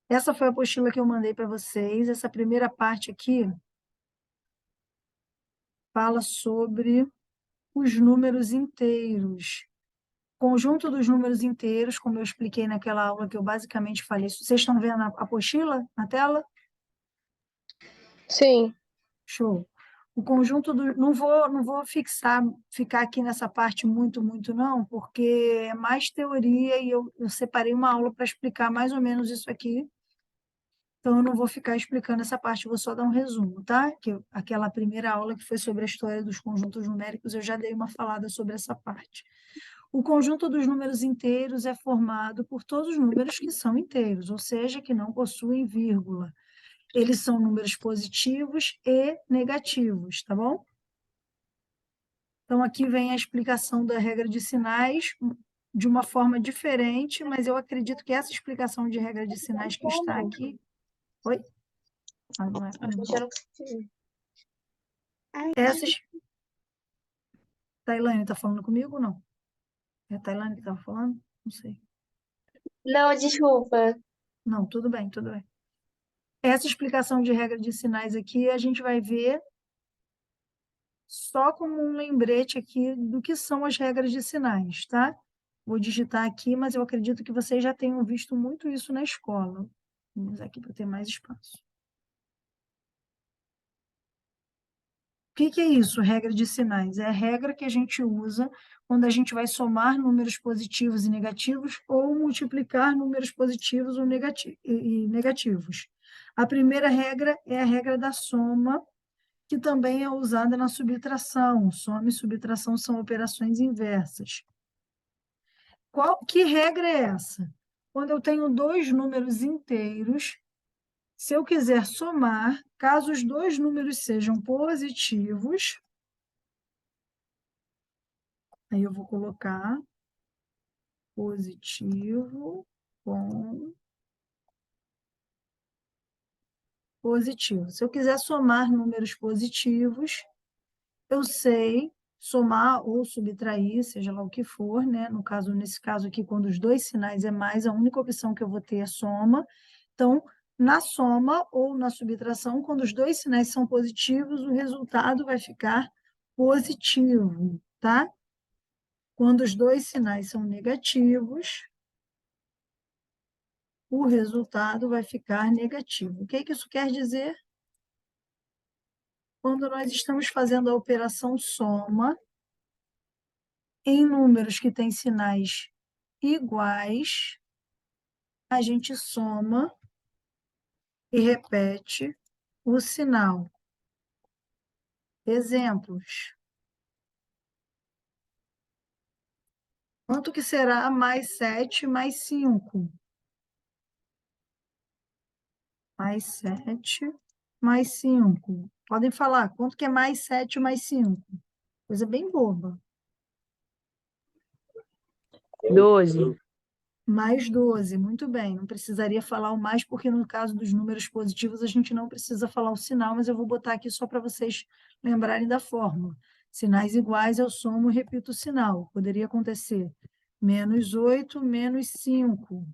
Essa foi a apostila que eu mandei para vocês. Essa primeira parte aqui fala sobre os números inteiros. Conjunto dos números inteiros, como eu expliquei naquela aula que eu basicamente falei. Vocês estão vendo a apostila na tela? Sim. Show. O conjunto do... Não vou ficar aqui nessa parte muito, não, porque é mais teoria e eu separei uma aula para explicar mais ou menos isso aqui. Então, eu não vou ficar explicando essa parte, vou só dar um resumo, tá? Aquela primeira aula que foi sobre a história dos conjuntos numéricos, eu já dei uma falada sobre essa parte. O conjunto dos números inteiros é formado por todos os números que são inteiros, ou seja, que não possuem vírgula. Eles são números positivos e negativos, tá bom? Então, aqui vem a explicação da regra de sinais de uma forma diferente, mas eu acredito que essa explicação de regra de sinais que está aqui... Oi? Ah, não é para mim. Essas... Tailane está falando comigo ou não? É a Tailane que estava falando? Não sei. Não, desculpa. Não, tudo bem, tudo bem. Essa explicação de regra de sinais aqui, a gente vai ver só como um lembrete aqui do que são as regras de sinais, tá? Vou digitar aqui, mas eu acredito que vocês já tenham visto muito isso na escola. Vamos aqui para ter mais espaço. O que é isso, regra de sinais? É a regra que a gente usa quando a gente vai somar números positivos e negativos ou multiplicar números positivos ou negativos. A primeira regra é a regra da soma, que também é usada na subtração. Soma e subtração são operações inversas. Que regra é essa? Quando eu tenho dois números inteiros, se eu quiser somar, caso os dois números sejam positivos, aí eu vou colocar positivo com positivo. Se eu quiser somar números positivos, eu sei somar ou subtrair, seja lá o que for, né? Nesse caso aqui, quando os dois sinais é mais, a única opção que eu vou ter é soma. Então, na soma ou na subtração, quando os dois sinais são positivos, o resultado vai ficar positivo, tá? Quando os dois sinais são negativos, o resultado vai ficar negativo. O que isso quer dizer? Quando nós estamos fazendo a operação soma, em números que têm sinais iguais, a gente soma e repete o sinal. Exemplos. Quanto que será mais 7 mais 5? Mais 7 mais 5. Podem falar, quanto que é mais 7 mais 5? Coisa bem boba. 12. Mais 12, muito bem. Não precisaria falar o mais, porque no caso dos números positivos a gente não precisa falar o sinal, mas eu vou botar aqui só para vocês lembrarem da fórmula. Sinais iguais, eu somo e repito o sinal. Poderia acontecer menos 8, menos 5.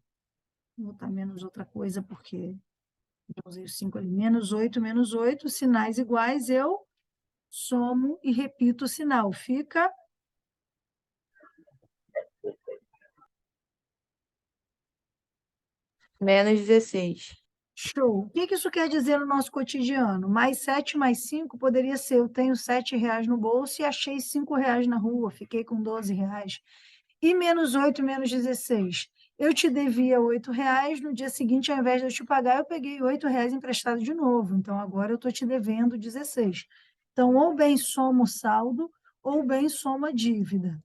Vou botar menos outra coisa, porque eu usei o 5 ali. Menos 8, sinais iguais, eu somo e repito o sinal. Fica Menos 16. show. O que isso quer dizer no nosso cotidiano? Mais 7 mais 5 poderia ser, eu tenho R$ 7 no bolso e achei R$ 5 na rua, fiquei com R$ 12. E menos 8, menos 16. Eu te devia R$ 8, no dia seguinte, ao invés de eu te pagar, eu peguei R$ 8 emprestado de novo. Então, agora eu estou te devendo 16. Então, ou bem soma o saldo, ou bem soma a dívida.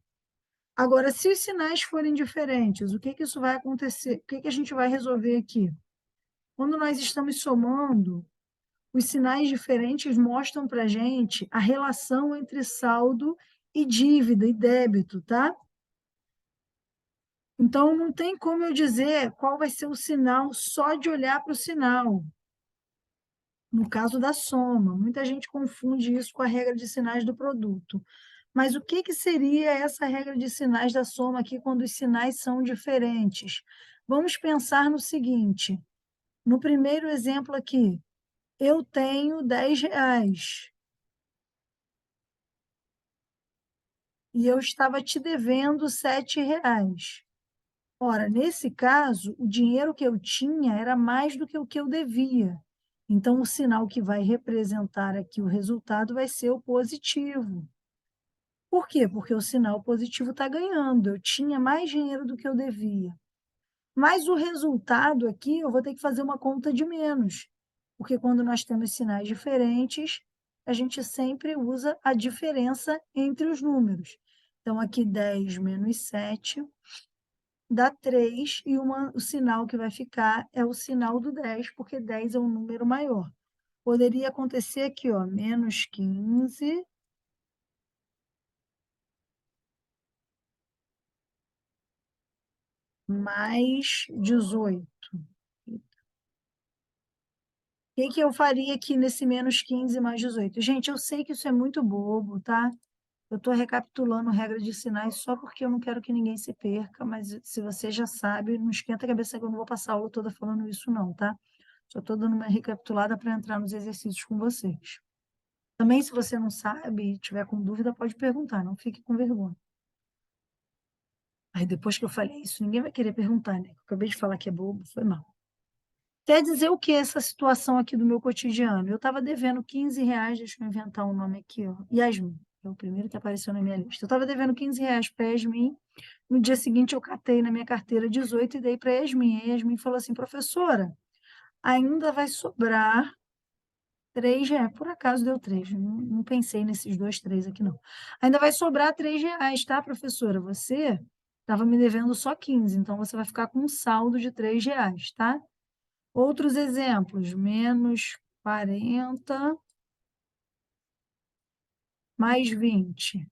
Agora, se os sinais forem diferentes, o que isso vai acontecer? O que a gente vai resolver aqui? Quando nós estamos somando, os sinais diferentes mostram para a gente a relação entre saldo e dívida e débito, tá? Então, não tem como eu dizer qual vai ser o sinal só de olhar para o sinal. No caso da soma, muita gente confunde isso com a regra de sinais do produto. Mas o que que seria essa regra de sinais da soma aqui quando os sinais são diferentes? Vamos pensar no seguinte, no primeiro exemplo aqui, eu tenho R$ 10 e eu estava te devendo R$ 7. Ora, nesse caso, o dinheiro que eu tinha era mais do que o que eu devia. Então, o sinal que vai representar aqui o resultado vai ser o positivo. Por quê? Porque o sinal positivo está ganhando. Eu tinha mais dinheiro do que eu devia. Mas o resultado aqui, eu vou ter que fazer uma conta de menos. Porque quando nós temos sinais diferentes, a gente sempre usa a diferença entre os números. Então, aqui 10 menos 7 dá 3 e o sinal que vai ficar é o sinal do 10, porque 10 é um número maior. Poderia acontecer aqui, ó, menos 15 mais 18. O que que eu faria aqui nesse menos 15 mais 18? Gente, eu sei que isso é muito bobo, tá? Eu estou recapitulando regra de sinais só porque eu não quero que ninguém se perca, mas se você já sabe, não esquenta a cabeça que eu não vou passar a aula toda falando isso não, tá? Só estou dando uma recapitulada para entrar nos exercícios com vocês. Também, se você não sabe e tiver com dúvida, pode perguntar, não fique com vergonha. Aí, depois que eu falei isso, ninguém vai querer perguntar, né? Eu acabei de falar que é bobo, foi mal. Quer dizer o que essa situação aqui do meu cotidiano? Eu estava devendo R$ 15, deixa eu inventar um nome aqui, ó, Yasmin, é o primeiro que apareceu na minha lista. Eu estava devendo R$ 15 para Yasmin, no dia seguinte eu catei na minha carteira 18 e dei para Yasmin. E a Yasmin falou assim, professora, ainda vai sobrar R$ 3, por acaso deu 3, não pensei nesses 2, 3 aqui não. Ainda vai sobrar R$ 3, tá, professora? Você estava me devendo só 15, então você vai ficar com um saldo de R$ 3, tá? Outros exemplos, menos 40 mais 20.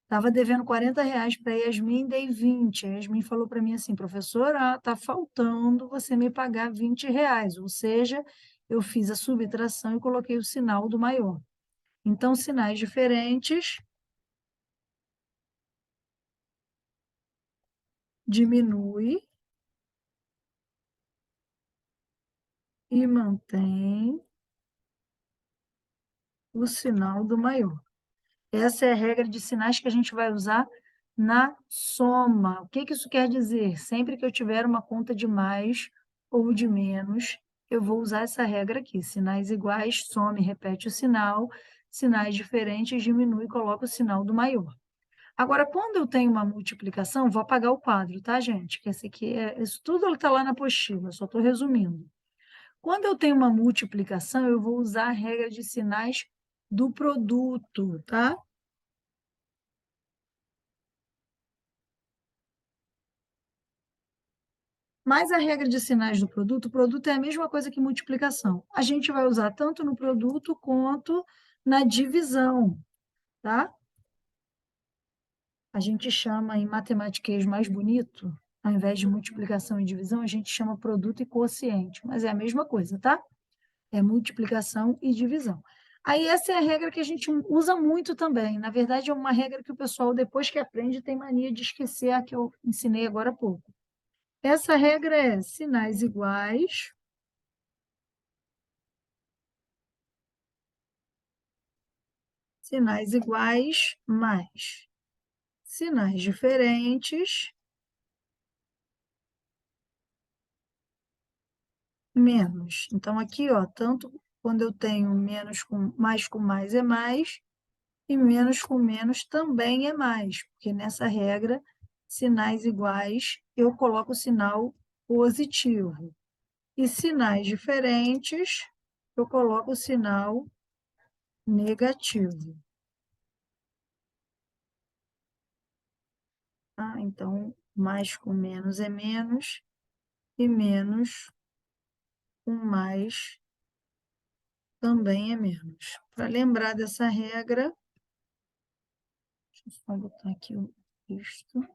Estava devendo R$ 40 para a Yasmin, dei 20. A Yasmin falou para mim assim, professora, está faltando você me pagar R$ 20. Ou seja, eu fiz a subtração e coloquei o sinal do maior. Então, sinais diferentes diminui e mantém o sinal do maior. Essa é a regra de sinais que a gente vai usar na soma. O que que isso quer dizer? Sempre que eu tiver uma conta de mais ou de menos, eu vou usar essa regra aqui. Sinais iguais, soma e repete o sinal. Sinais diferentes, diminui e coloca o sinal do maior. Agora, quando eu tenho uma multiplicação, vou apagar o quadro, tá, gente? Que esse aqui isso tudo está lá na apostila, só estou resumindo. Quando eu tenho uma multiplicação, eu vou usar a regra de sinais do produto, tá? Mas a regra de sinais do produto, o produto é a mesma coisa que multiplicação. A gente vai usar tanto no produto quanto na divisão, tá? A gente chama em matematiquês mais bonito, ao invés de multiplicação e divisão, a gente chama produto e quociente, mas é a mesma coisa, tá? É multiplicação e divisão. Aí essa é a regra que a gente usa muito também. Na verdade, é uma regra que o pessoal, depois que aprende, tem mania de esquecer a que eu ensinei agora há pouco. Essa regra é sinais iguais mais sinais diferentes menos. Então, aqui, ó, tanto quando eu tenho menos com mais é mais, e menos com menos também é mais, porque nessa regra, sinais iguais, eu coloco o sinal positivo. E sinais diferentes, eu coloco o sinal negativo. Tá? Então, mais com menos é menos, e menos com mais também é menos. Para lembrar dessa regra, deixa eu só botar aqui o texto.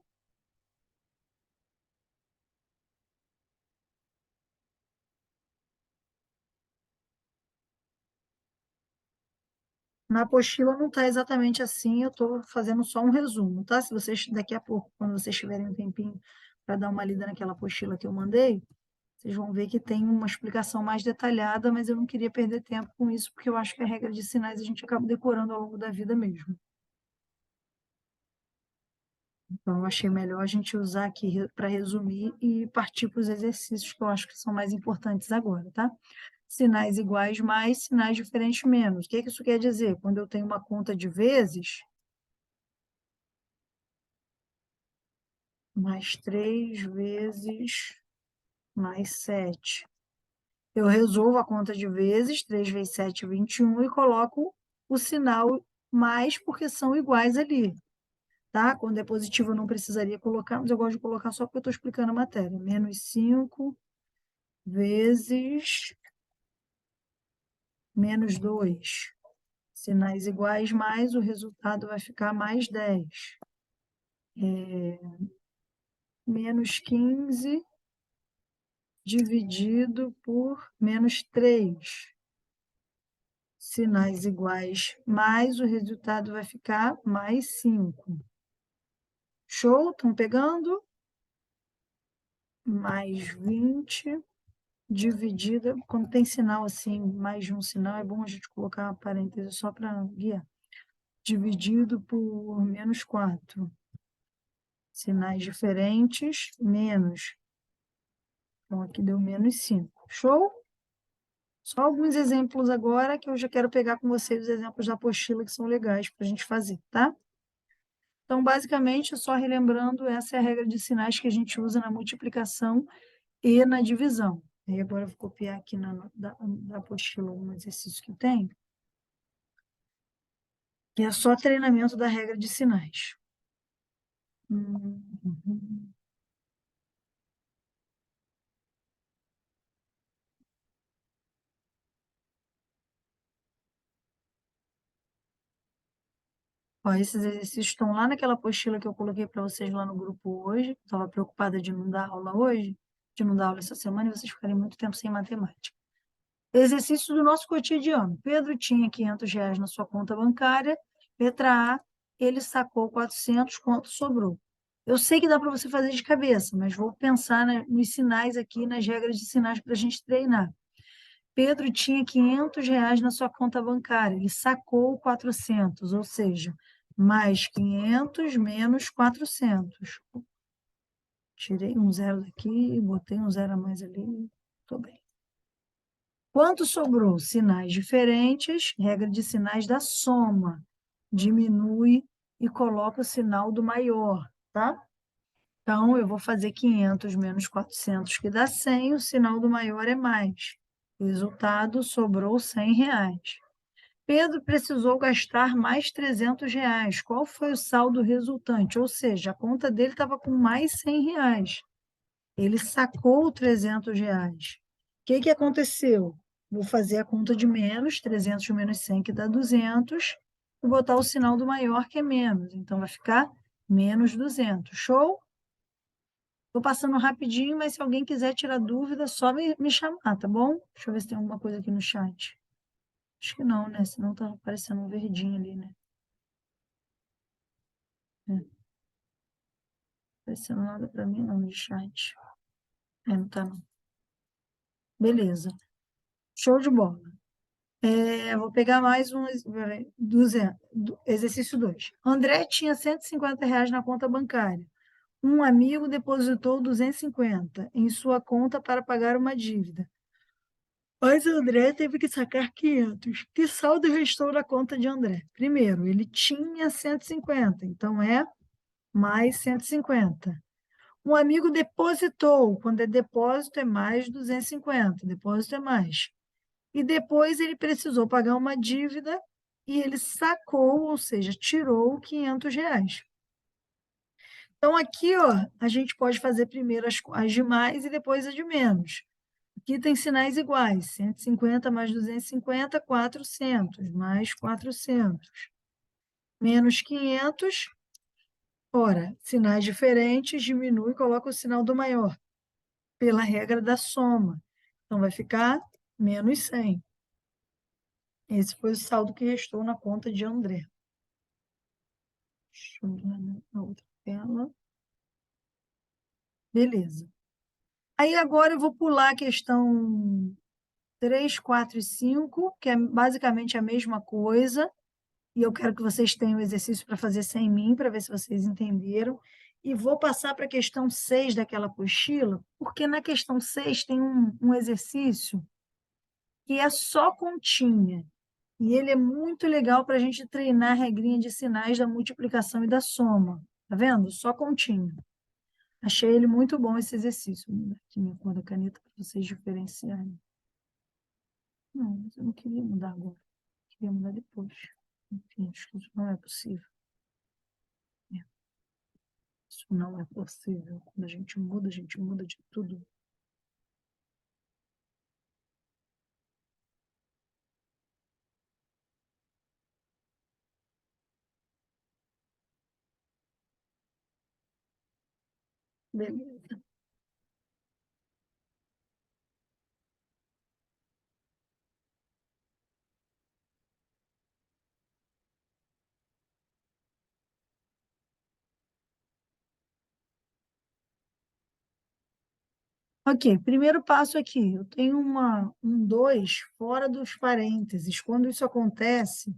Na apostila não está exatamente assim, eu estou fazendo só um resumo, tá? Se vocês, daqui a pouco, quando vocês tiverem um tempinho para dar uma lida naquela apostila que eu mandei, vocês vão ver que tem uma explicação mais detalhada, mas eu não queria perder tempo com isso, porque eu acho que a regra de sinais a gente acaba decorando ao longo da vida mesmo. Então, eu achei melhor a gente usar aqui para resumir e partir para os exercícios que eu acho que são mais importantes agora, tá? Sinais iguais mais, sinais diferentes menos. O que isso quer dizer? Quando eu tenho uma conta de vezes, mais 3 vezes mais 7. Eu resolvo a conta de vezes, 3 vezes 7, 21, e coloco o sinal mais porque são iguais ali. Tá? Quando é positivo eu não precisaria colocar, mas eu gosto de colocar só porque eu estou explicando a matéria. Menos 5 vezes menos 2. Sinais iguais, mais o resultado vai ficar mais 10. Menos 15 dividido por menos 3. Sinais iguais, mais o resultado vai ficar mais 5. Show? Estão pegando? Mais 20 dividida, quando tem sinal assim, mais de um sinal, é bom a gente colocar uma parêntese só para guiar. Dividido por menos 4. Sinais diferentes, menos. Então, aqui deu menos 5. Show? Só alguns exemplos agora, que eu já quero pegar com vocês os exemplos da apostila que são legais para a gente fazer, tá? Então, basicamente, só relembrando, essa é a regra de sinais que a gente usa na multiplicação e na divisão. E agora eu vou copiar aqui da apostila um exercício que tem, que é só treinamento da regra de sinais. Ó, esses exercícios estão lá naquela apostila que eu coloquei para vocês lá no grupo hoje. Estava preocupada de não dar aula hoje, de não dar aula essa semana, e vocês ficarem muito tempo sem matemática. Exercício do nosso cotidiano. Pedro tinha R$ 500 na sua conta bancária. Letra A, ele sacou 400, quanto sobrou? Eu sei que dá para você fazer de cabeça, mas vou pensar nos sinais aqui, nas regras de sinais para a gente treinar. Pedro tinha R$ 500 na sua conta bancária, ele sacou 400, ou seja, mais 500 menos 400. Tirei um zero daqui, botei um zero a mais ali, estou bem. Quanto sobrou? Sinais diferentes, regra de sinais da soma. Diminui e coloca o sinal do maior, tá? Então, eu vou fazer 500 menos 400, que dá 100, o sinal do maior é mais. Resultado, sobrou R$ 100. Pedro precisou gastar mais R$ 300. Qual foi o saldo resultante? Ou seja, a conta dele estava com mais R$ 100. Ele sacou R$ 300. O que aconteceu? Vou fazer a conta de menos, 300 menos 100, que dá 200, e botar o sinal do maior, que é menos. Então, vai ficar menos 200. Show? Estou passando rapidinho, mas se alguém quiser tirar dúvida, só me chamar, tá bom? Deixa eu ver se tem alguma coisa aqui no chat. Acho que não, né? Senão tá aparecendo um verdinho ali, né? Não aparecendo nada para mim, não, de chat. Não tá, não. Beleza. Show de bola. Vou pegar mais um exercício 2. André tinha R$ 150 na conta bancária. Um amigo depositou 250 em sua conta para pagar uma dívida. Mas André teve que sacar 500. Que saldo restou na conta de André? Primeiro, ele tinha 150, então é mais 150. Um amigo depositou. Quando é depósito, é mais 250. Depósito é mais. E depois ele precisou pagar uma dívida e ele sacou, ou seja, tirou R$ 500. Então, aqui, ó, a gente pode fazer primeiro as de mais e depois as de menos. Aqui tem sinais iguais. 150 mais 250, 400. Mais 400. Menos 500. Ora, sinais diferentes, diminui e coloca o sinal do maior, pela regra da soma. Então, vai ficar menos 100. Esse foi o saldo que restou na conta de André. Deixa eu ver na outra tela. Beleza. Aí agora eu vou pular a questão 3, 4 e 5, que é basicamente a mesma coisa, e eu quero que vocês tenham o exercício para fazer sem mim, para ver se vocês entenderam. E vou passar para a questão 6 daquela apostila, porque na questão 6 tem um exercício que é só continha. E ele é muito legal para a gente treinar a regrinha de sinais da multiplicação e da soma. Tá vendo? Só continha. Achei ele muito bom, esse exercício. Vou mudar aqui minha cor da caneta para vocês diferenciarem. Não, mas eu não queria mudar agora. Eu queria mudar depois. Enfim, acho que isso não é possível. Isso não é possível. Quando a gente muda de tudo. Beleza. Ok, primeiro passo aqui. Eu tenho um 2 fora dos parênteses. Quando isso acontece,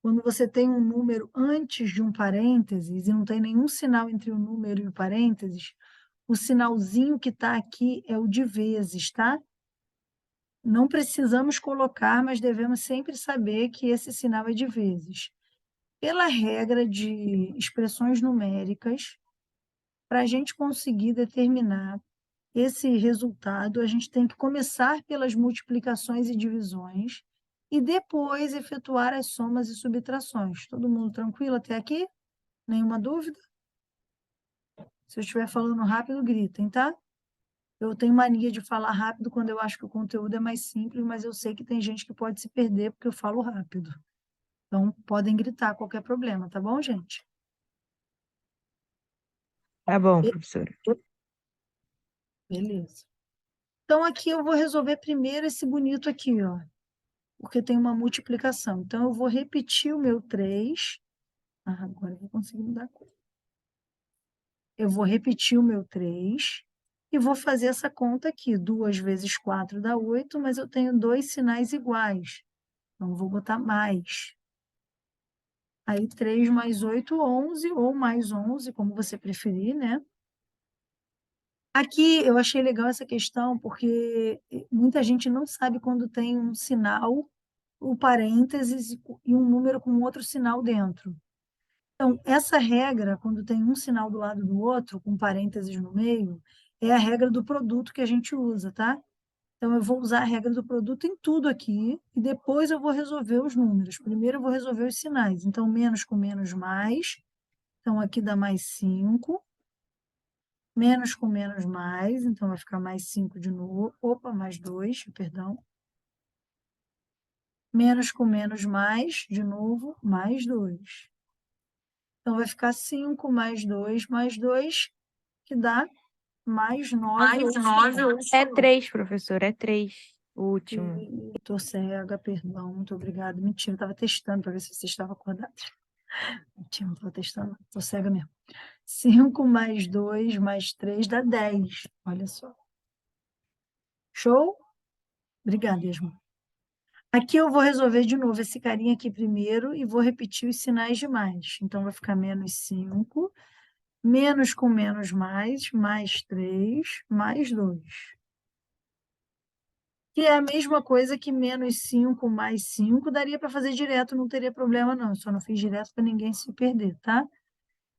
quando você tem um número antes de um parênteses e não tem nenhum sinal entre o número e o parênteses, o sinalzinho que está aqui é o de vezes, tá? Não precisamos colocar, mas devemos sempre saber que esse sinal é de vezes. Pela regra de expressões numéricas, para a gente conseguir determinar esse resultado, a gente tem que começar pelas multiplicações e divisões e depois efetuar as somas e subtrações. Todo mundo tranquilo até aqui? Nenhuma dúvida? Se eu estiver falando rápido, gritem, tá? Eu tenho mania de falar rápido quando eu acho que o conteúdo é mais simples, mas eu sei que tem gente que pode se perder porque eu falo rápido. Então, podem gritar qualquer problema, tá bom, gente? Tá bom, professora. Beleza. Então, aqui eu vou resolver primeiro esse bonito aqui, ó, porque tem uma multiplicação. Então, eu vou repetir o meu 3. Ah, agora eu vou conseguir mudar a cor. Eu vou repetir o meu 3 e vou fazer essa conta aqui. 2 vezes 4 dá 8, mas eu tenho dois sinais iguais. Então, eu vou botar mais. Aí, 3 mais 8, 11, ou mais 11, como você preferir, né? Aqui eu achei legal essa questão, porque muita gente não sabe quando tem um sinal, o parênteses e um número com outro sinal dentro. Então, essa regra, quando tem um sinal do lado do outro, com parênteses no meio, é a regra do produto que a gente usa, tá? Então, eu vou usar a regra do produto em tudo aqui, e depois eu vou resolver os números. Primeiro eu vou resolver os sinais. Então, menos com menos, mais. Então, aqui dá mais 5. Menos com menos, mais. Então, vai ficar mais 5 de novo. Opa, mais 2, perdão. Menos com menos, mais. De novo, mais 2. Então, vai ficar 5 mais 2, que dá mais 9. Mais 9 ou... É 3, professora, é 3. O último. Estou cega, perdão, muito obrigada. Mentira, estava testando para ver se você estava acordado. Mentira, não estava testando, estou cega mesmo. 5 mais 2 mais 3 dá 10. Olha só. Show? Obrigada, Esmo. Aqui eu vou resolver de novo esse carinha aqui primeiro e vou repetir os sinais de mais. Então, vai ficar menos 5, menos com menos, mais 3, mais 2. Que é a mesma coisa que menos 5 mais 5, daria para fazer direto, não teria problema não, eu só não fiz direto para ninguém se perder, tá?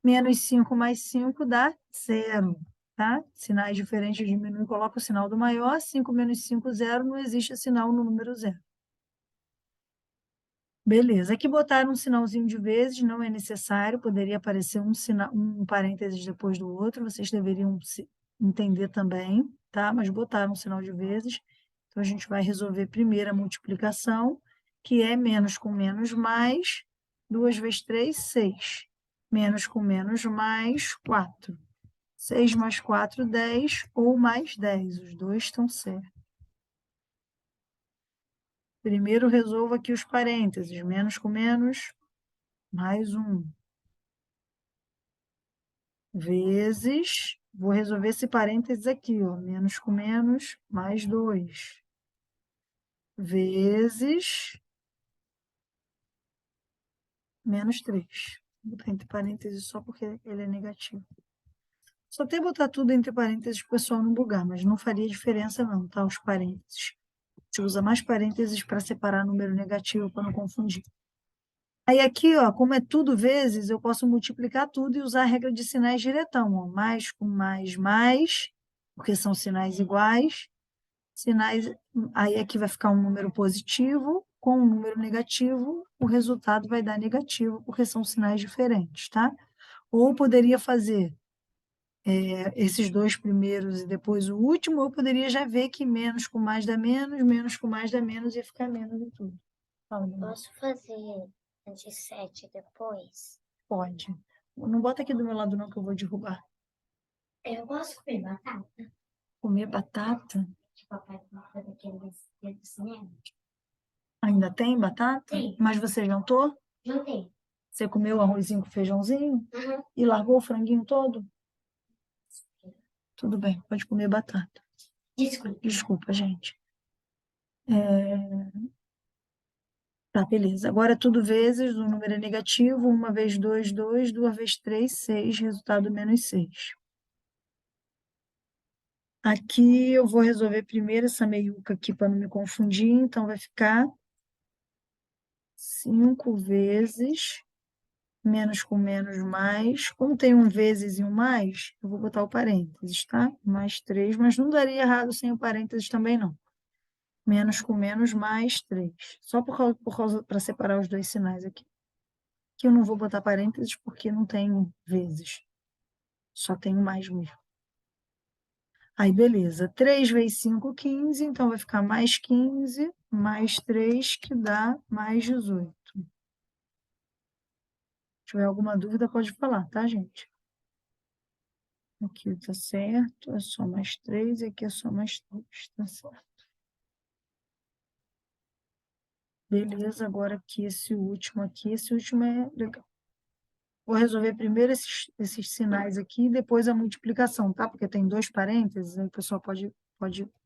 Menos 5 mais 5 dá 0, tá? Sinais diferentes diminuem, coloca o sinal do maior, 5 menos 5, 0, não existe sinal no número 0. Beleza, aqui botaram um sinalzinho de vezes, não é necessário, poderia aparecer um parênteses depois do outro, vocês deveriam entender também, tá? Mas botaram um sinal de vezes. Então, a gente vai resolver primeiro a multiplicação, que é menos com menos, mais. 2 vezes 3, 6. Menos com menos, mais 4. 6 mais 4, 10, ou mais 10. Os dois estão certos. Primeiro resolvo aqui os parênteses. Menos com menos, mais 1. Vezes, vou resolver esse parênteses aqui, ó. Menos com menos, mais 2. Vezes menos 3. Vou botar entre parênteses só porque ele é negativo. Só tem que botar tudo entre parênteses para o pessoal não bugar, mas não faria diferença não, tá? Os parênteses. A gente usa mais parênteses para separar número negativo, para não confundir. Aí aqui, ó, como é tudo vezes, eu posso multiplicar tudo e usar a regra de sinais diretão, ó. Mais com mais, porque são sinais iguais. Sinais, aí aqui vai ficar um número positivo com um número negativo, o resultado vai dar negativo, porque são sinais diferentes, tá? Ou poderia fazer esses dois primeiros e depois o último, eu poderia já ver que menos com mais dá menos com mais dá menos, ia ficar menos em tudo. Fala, Bruno. Posso fazer de 7 depois? Pode. Não bota aqui do meu lado não, que eu vou derrubar. Eu posso comer batata? Comer batata? Que papai compra daqueles dia do cinema? Ainda tem batata? Tem. Mas você jantou? Não tem. Você comeu arrozinho com feijãozinho? Uhum. E largou o franguinho todo? Tudo bem, pode comer batata. Desculpa. Desculpa, gente. Tá, beleza. Agora tudo vezes, o número é negativo, 1 vezes 2, 2, 2 vezes 3, 6, resultado menos 6. Aqui eu vou resolver primeiro essa meiuca aqui para não me confundir, então vai ficar 5 vezes menos com menos mais. Como tem um vezes e um mais, eu vou botar o parênteses, tá? Mais 3, mas não daria errado sem o parênteses também não. Menos com menos mais 3. Só por causa para separar os dois sinais aqui. Que eu não vou botar parênteses porque não tem vezes. Só tem o mais mesmo. Aí, beleza. 3 vezes 5, 15. Então, vai ficar mais 15, mais 3, que dá mais 18. Se tiver alguma dúvida, pode falar, tá, gente? Aqui tá certo, é só mais 3, e aqui é só mais 3, tá certo. Beleza, agora aqui esse último é legal. Vou resolver primeiro esses sinais aqui e depois a multiplicação, tá? Porque tem dois parênteses, aí o pessoal pode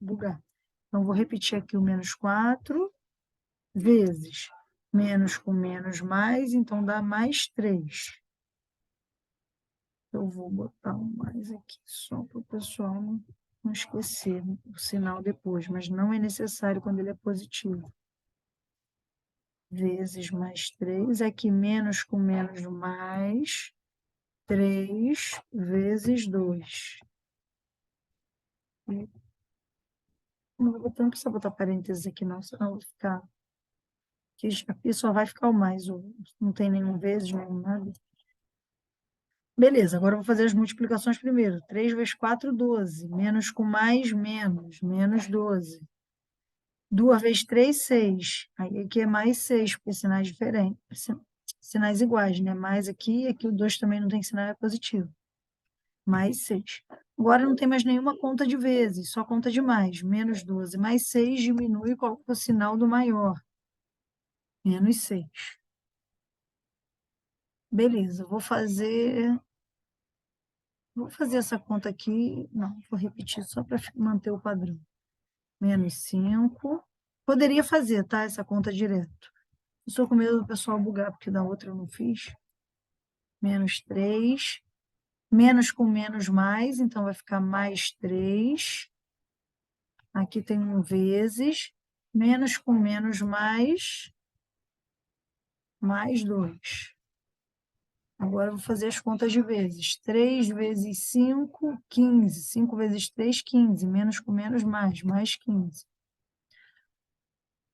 bugar. Então, vou repetir aqui o menos 4 vezes menos com menos mais, então dá mais 3. Eu vou botar um mais aqui só para o pessoal não esquecer o sinal depois, mas não é necessário quando ele é positivo. Vezes mais 3, aqui menos com menos mais, 3 vezes 2. Não precisa botar parênteses aqui não, senão vai ficar... Aqui só vai ficar o mais, não tem nenhum vezes, nenhum nada. Beleza, agora eu vou fazer as multiplicações primeiro. 3 vezes 4, 12. Menos com mais, menos 12. 2 vezes 3, 6. Aí aqui é mais 6, porque sinais diferentes. Sinais iguais, né? Mais aqui, aqui o 2 também não tem sinal, é positivo. Mais 6. Agora não tem mais nenhuma conta de vezes, só conta de mais. Menos 12 mais 6 diminui e coloca o sinal do maior. Menos 6. Beleza, vou fazer essa conta aqui. Não, vou repetir só para manter o padrão. Menos 5. Poderia fazer, tá? Essa conta direto. Estou com medo do pessoal bugar, porque da outra eu não fiz. Menos 3. Menos com menos mais, então vai ficar mais 3. Aqui tem um vezes. Menos com menos mais 2. Agora eu vou fazer as contas de vezes. 3 vezes 5, 15. 5 vezes 3, 15. Menos com menos mais 15.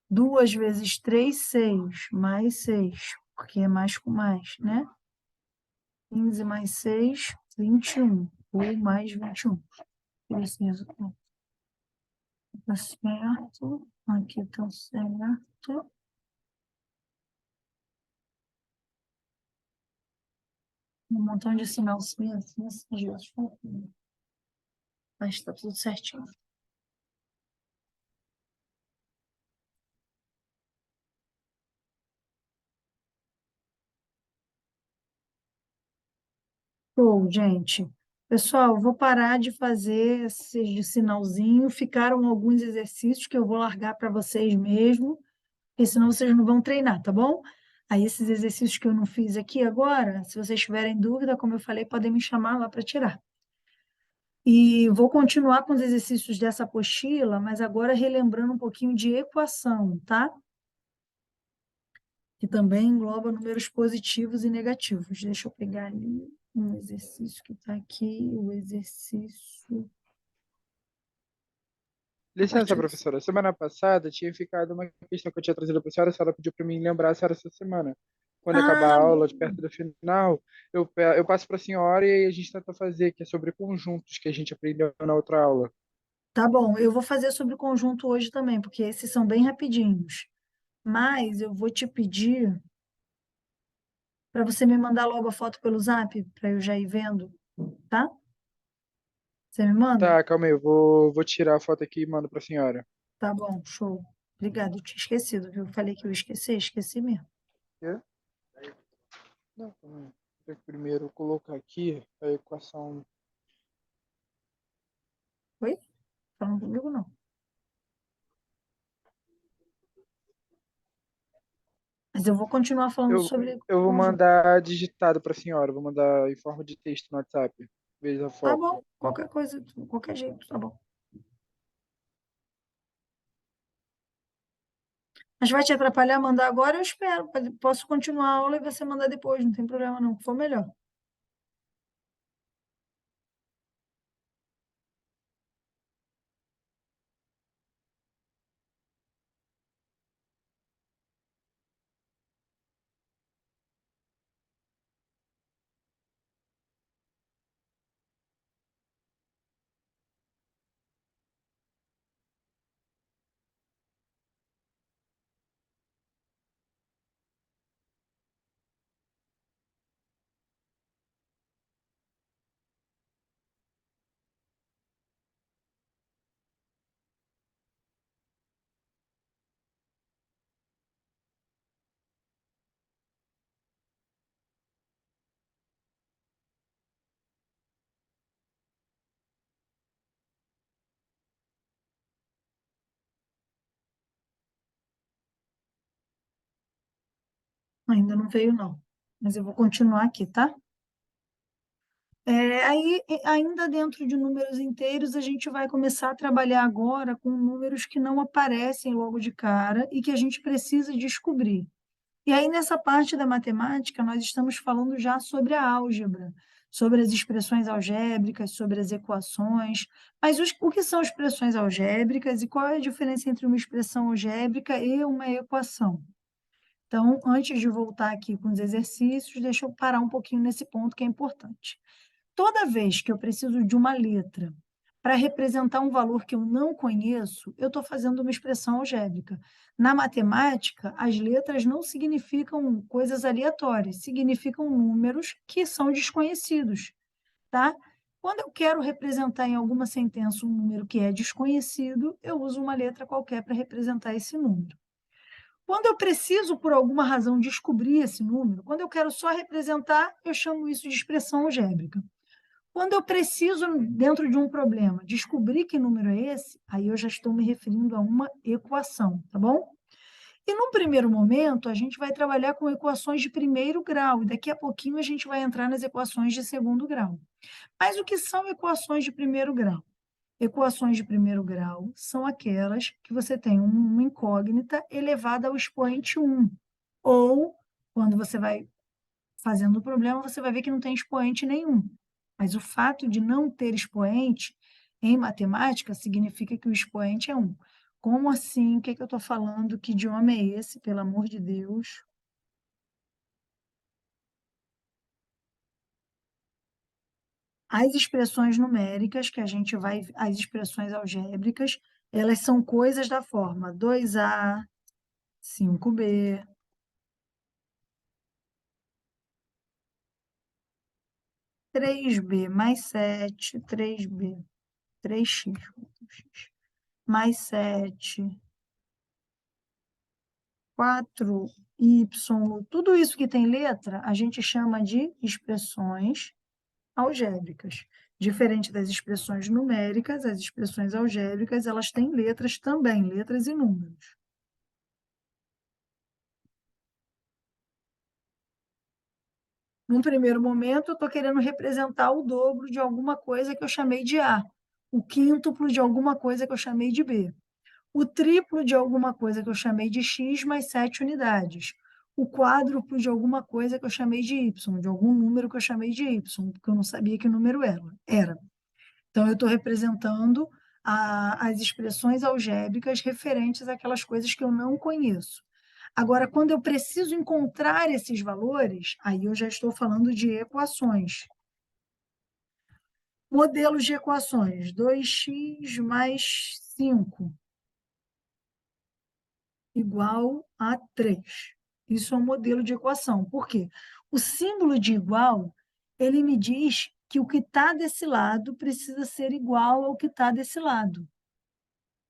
2 vezes 3, 6. Mais 6, porque é mais com mais, né? 15 mais 6, 21. Ou mais 21. Esse resultado. Tá certo. Aqui tá certo. Um montão de sinal assim, às vezes. Mas tá tudo certinho. Show, gente. Pessoal, vou parar de fazer esse de sinalzinho. Ficaram alguns exercícios que eu vou largar para vocês mesmo, porque senão vocês não vão treinar, tá bom? Aí, esses exercícios que eu não fiz aqui agora, se vocês tiverem dúvida, como eu falei, podem me chamar lá para tirar. E vou continuar com os exercícios dessa apostila, mas agora relembrando um pouquinho de equação, tá? Que também engloba números positivos e negativos. Deixa eu pegar ali um exercício que está aqui, o exercício. Licença, Partiu. professora. Semana passada tinha ficado uma questão que eu tinha trazido para a senhora pediu para mim lembrar a senhora essa semana. Quando acabar a Ah, aula, de perto do final, eu passo para a senhora e aí a gente tenta fazer, que é sobre conjuntos que a gente aprendeu na outra aula. tá bom. Eu vou fazer sobre o conjunto hoje também, porque esses são bem rapidinhos. Mas eu vou te pedir para você me mandar logo a foto pelo Zap, para eu já ir vendo, tá? Você me manda? Tá, calma aí, eu vou tirar a foto aqui e mando para a senhora. Tá bom, show. Obrigada, eu tinha esquecido, viu? Eu falei que eu ia esquecer, esqueci mesmo. Quê? Não, calma aí. Tem que primeiro colocar aqui a equação. Oi? Falando comigo, não. Mas eu vou continuar falando Eu, sobre eu vou conjunto. mandar digitado para a senhora, vou mandar em forma de texto no WhatsApp. Veja a Tá foto. bom, qualquer coisa, qualquer jeito, tá bom. Mas vai te atrapalhar mandar agora? Eu espero. Posso continuar a aula e você mandar depois, não tem problema não, que for melhor. Ainda não veio, não. Mas eu vou continuar aqui, tá? Aí, ainda dentro de números inteiros, a gente vai começar a trabalhar agora com números que não aparecem logo de cara e que a gente precisa descobrir. E aí, nessa parte da matemática, nós estamos falando já sobre a álgebra, sobre as expressões algébricas, sobre as equações. Mas o que são expressões algébricas e qual é a diferença entre uma expressão algébrica e uma equação? Então, antes de voltar aqui com os exercícios, deixa eu parar um pouquinho nesse ponto que é importante. Toda vez que eu preciso de uma letra para representar um valor que eu não conheço, eu estou fazendo uma expressão algébrica. Na matemática, as letras não significam coisas aleatórias, significam números que são desconhecidos, tá? Quando eu quero representar em alguma sentença um número que é desconhecido, eu uso uma letra qualquer para representar esse número. Quando eu preciso, por alguma razão, descobrir esse número, quando eu quero só representar, eu chamo isso de expressão algébrica. Quando eu preciso, dentro de um problema, descobrir que número é esse, aí eu já estou me referindo a uma equação, tá bom? E num primeiro momento, a gente vai trabalhar com equações de primeiro grau, e daqui a pouquinho a gente vai entrar nas equações de segundo grau. Mas o que são equações de primeiro grau? Equações de primeiro grau são aquelas que você tem uma incógnita elevada ao expoente 1. Ou, quando você vai fazendo o problema, você vai ver que não tem expoente nenhum. Mas o fato de não ter expoente em matemática significa que o expoente é 1. Como assim? O que eu estou falando? Que idioma é esse, pelo amor de Deus? As expressões numéricas que a gente vai, as expressões algébricas, elas são coisas da forma 2A, 5B, 3B mais 7, 3B, 3x, mais 7, 4y, tudo isso que tem letra, a gente chama de expressões algébricas. Diferente das expressões numéricas, as expressões algébricas, elas têm letras também, letras e números. Num primeiro momento, eu estou querendo representar o dobro de alguma coisa que eu chamei de A, o quíntuplo de alguma coisa que eu chamei de B, o triplo de alguma coisa que eu chamei de X mais 7 unidades, o quádruplo de alguma coisa que eu chamei de Y, de algum número que eu chamei de Y, porque eu não sabia que número era. Então, eu estou representando as expressões algébricas referentes àquelas coisas que eu não conheço. Agora, quando eu preciso encontrar esses valores, aí eu já estou falando de equações. Modelos de equações: 2x mais 5 igual a 3. Isso é um modelo de equação. Por quê? O símbolo de igual, ele me diz que o que está desse lado precisa ser igual ao que está desse lado.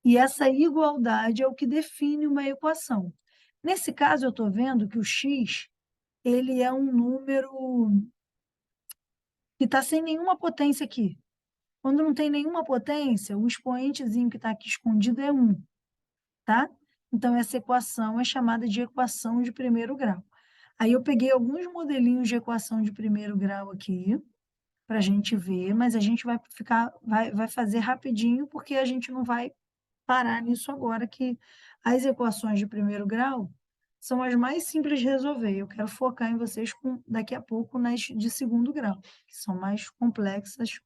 E essa igualdade é o que define uma equação. Nesse caso, eu estou vendo que o x ele é um número que está sem nenhuma potência aqui. Quando não tem nenhuma potência, o expoentezinho que está aqui escondido é 1, tá? Então, essa equação é chamada de equação de primeiro grau. Aí eu peguei alguns modelinhos de equação de primeiro grau aqui, para a gente ver, mas a gente vai fazer rapidinho, porque a gente não vai parar nisso agora, que as equações de primeiro grau são as mais simples de resolver. Eu quero focar em vocês daqui a pouco nas de segundo grau, que são mais complexas,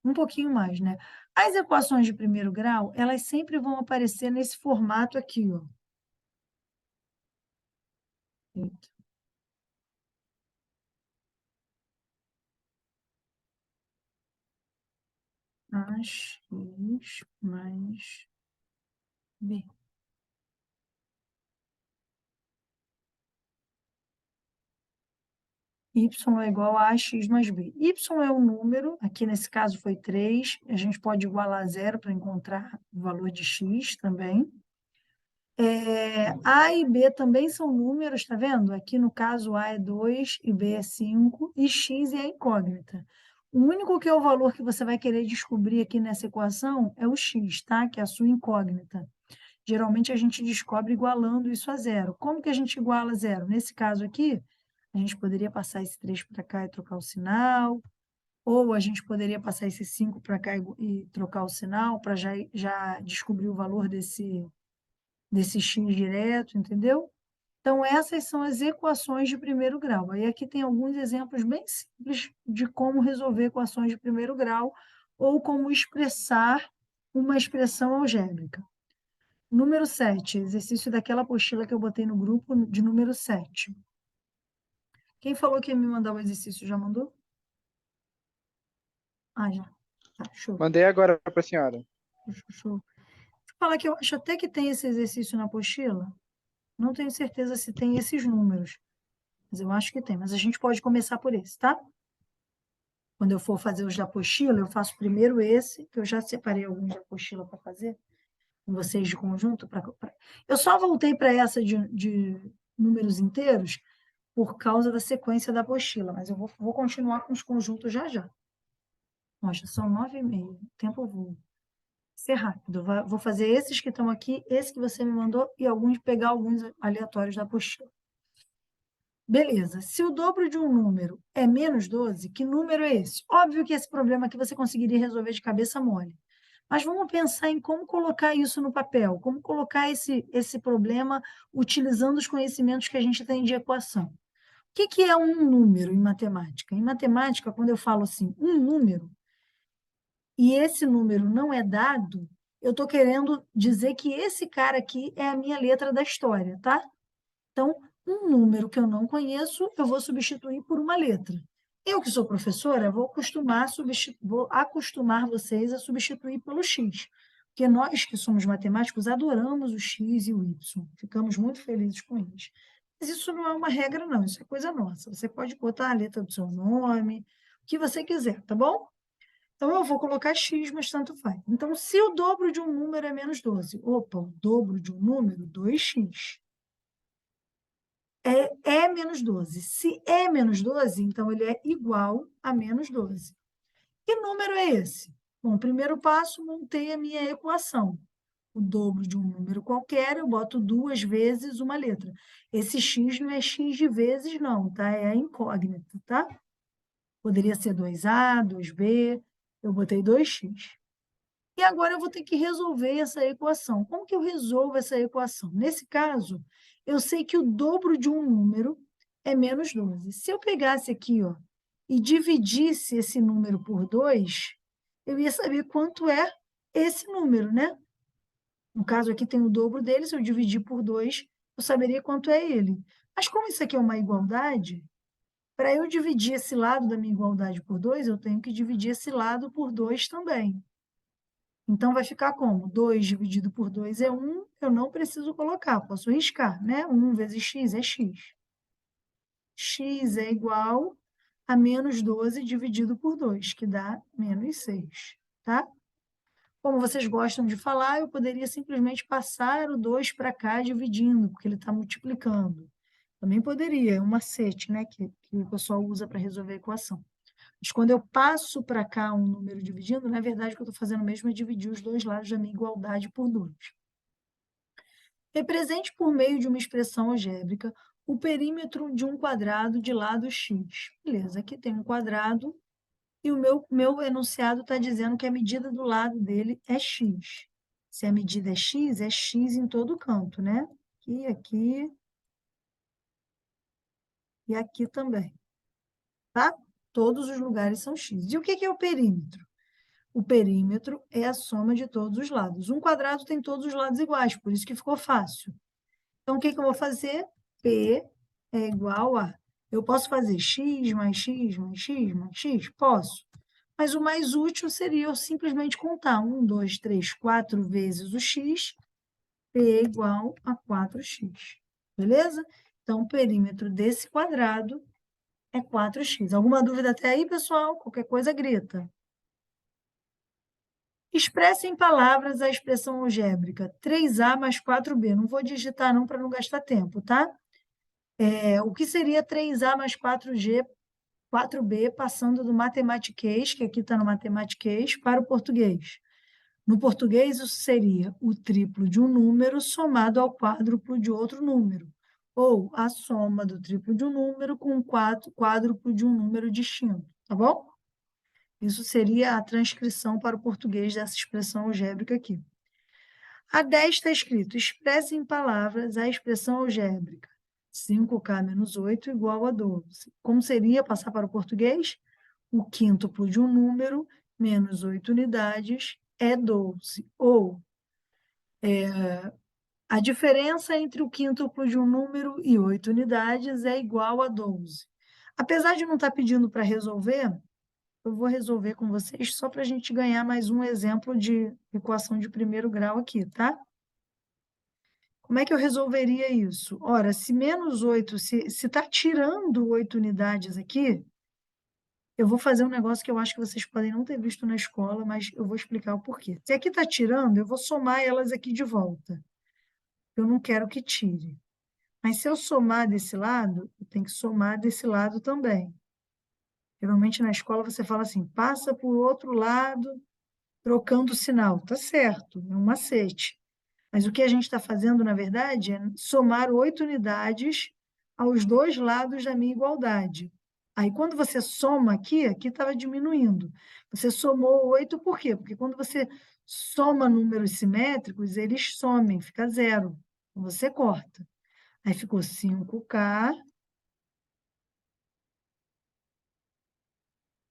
um pouquinho mais, né? As equações de primeiro grau, elas sempre vão aparecer nesse formato aqui, ó. Eita. X mais B. Y é igual a x mais b. Y é um número, aqui nesse caso foi 3, a gente pode igualar a zero para encontrar o valor de x também. A e B também são números, está vendo? Aqui no caso A é 2 e B é 5 e X é a incógnita. O único que é o valor que você vai querer descobrir aqui nessa equação é o X, tá? Que é a sua incógnita. Geralmente a gente descobre igualando isso a zero. Como que a gente iguala a zero? Nesse caso aqui, a gente poderia passar esse 3 para cá e trocar o sinal, ou a gente poderia passar esse 5 para cá e trocar o sinal para já descobrir o valor desse x direto, entendeu? Então, essas são as equações de primeiro grau. Aí aqui tem alguns exemplos bem simples de como resolver equações de primeiro grau ou como expressar uma expressão algébrica. Número 7, exercício daquela apostila que eu botei no grupo de número 7. Quem falou que ia me mandar o exercício já mandou? Ah, já. Tá, show. Mandei agora para a senhora. Show. Vou falar que eu acho até que tem esse exercício na apostila. Não tenho certeza se tem esses números, mas eu acho que tem. Mas a gente pode começar por esse, tá? Quando eu for fazer os da apostila, eu faço primeiro esse, que eu já separei alguns da apostila para fazer, com vocês de conjunto. Eu só voltei para essa de números inteiros por causa da sequência da apostila, mas eu vou continuar com os conjuntos já já. Nossa, são 9h30, o tempo voa. Ser rápido. Vou fazer esses que estão aqui, esse que você me mandou e pegar alguns aleatórios da apostila. Beleza. Se o dobro de um número é menos 12, que número é esse? Óbvio que esse problema aqui você conseguiria resolver de cabeça mole. Mas vamos pensar em como colocar isso no papel, como colocar esse problema utilizando os conhecimentos que a gente tem de equação. O que é um número em matemática? Em matemática, quando eu falo assim, um número, e esse número não é dado, eu estou querendo dizer que esse cara aqui é a minha letra da história, tá? Então, um número que eu não conheço, eu vou substituir por uma letra. Eu, que sou professora, vou acostumar vocês a substituir pelo X. Porque nós, que somos matemáticos, adoramos o X e o Y. Ficamos muito felizes com eles. Mas isso não é uma regra, não. Isso é coisa nossa. Você pode botar a letra do seu nome, o que você quiser, tá bom? Então, eu vou colocar X, mas tanto faz. Então, se o dobro de um número é menos 12, opa, o dobro de um número, 2x. é menos 12. Se é menos 12, então ele é igual a menos 12. Que número é esse? Bom, primeiro passo, montei a minha equação. O dobro de um número qualquer, eu boto 2 vezes uma letra. Esse x não é x de vezes, não, tá? É a incógnita, tá? Poderia ser 2a, 2b, eu botei 2x. E agora eu vou ter que resolver essa equação. Como que eu resolvo essa equação? Nesse caso, eu sei que o dobro de um número é menos 12. Se eu pegasse aqui, ó, e dividisse esse número por 2, eu ia saber quanto é esse número, né? No caso aqui tem o dobro dele, se eu dividir por 2, eu saberia quanto é ele. Mas como isso aqui é uma igualdade, para eu dividir esse lado da minha igualdade por 2, eu tenho que dividir esse lado por 2 também. Então, vai ficar como? 2 dividido por 2 é 1, eu não preciso colocar, posso riscar, né? 1 vezes x é x. X é igual a menos 12 dividido por 2, que dá menos 6, tá? Como vocês gostam de falar, eu poderia simplesmente passar o 2 para cá dividindo, porque ele está multiplicando. Também poderia, é um macete, né, que o pessoal usa para resolver a equação. Mas quando eu passo para cá um número dividindo, na verdade, o que eu estou fazendo mesmo é dividir os dois lados da minha igualdade por 2. Represente por meio de uma expressão algébrica o perímetro de um quadrado de lado x. Beleza, aqui tem um quadrado e o meu enunciado está dizendo que a medida do lado dele é x. Se a medida é x em todo canto, né? Aqui e aqui também, tá? Todos os lugares são x. E o que é o perímetro? O perímetro é a soma de todos os lados. Um quadrado tem todos os lados iguais, por isso que ficou fácil. Então, o que eu vou fazer? P é igual a... Eu posso fazer x mais x mais x mais x? Posso. Mas o mais útil seria eu simplesmente contar 1, 2, 3, 4 vezes o x, P é igual a 4x. Beleza? Então, o perímetro desse quadrado é 4x. Alguma dúvida até aí, pessoal? Qualquer coisa, grita. Expresse em palavras a expressão algébrica 3a mais 4b. Não vou digitar não para não gastar tempo, tá? O que seria 3a mais 4b passando do matematiquês, que aqui está no matematiquês, para o português? No português, isso seria o triplo de um número somado ao quádruplo de outro número, ou a soma do triplo de um número com o quádruplo de um número distinto, tá bom? Isso seria a transcrição para o português dessa expressão algébrica aqui. A 10 está escrito, expresse em palavras a expressão algébrica 5k menos 8 igual a 12. Como seria passar para o português? O quíntuplo de um número menos 8 unidades é 12. Ou a diferença entre o quíntuplo de um número e 8 unidades é igual a 12. Apesar de não estar pedindo para resolver, eu vou resolver com vocês só para a gente ganhar mais um exemplo de equação de primeiro grau aqui, tá? Como é que eu resolveria isso? Ora, se menos 8, se está tirando 8 unidades aqui, eu vou fazer um negócio que eu acho que vocês podem não ter visto na escola, mas eu vou explicar o porquê. Se aqui está tirando, eu vou somar elas aqui de volta. Eu não quero que tire. Mas se eu somar desse lado, eu tenho que somar desse lado também. Geralmente na escola você fala assim, passa por outro lado, trocando o sinal. Tá certo, é um macete. Mas o que a gente está fazendo, na verdade, é somar 8 unidades aos dois lados da minha igualdade. Aí, quando você soma aqui, aqui estava diminuindo. Você somou 8 por quê? Porque quando você soma números simétricos, eles somem, fica zero. Então, você corta. Aí ficou 5k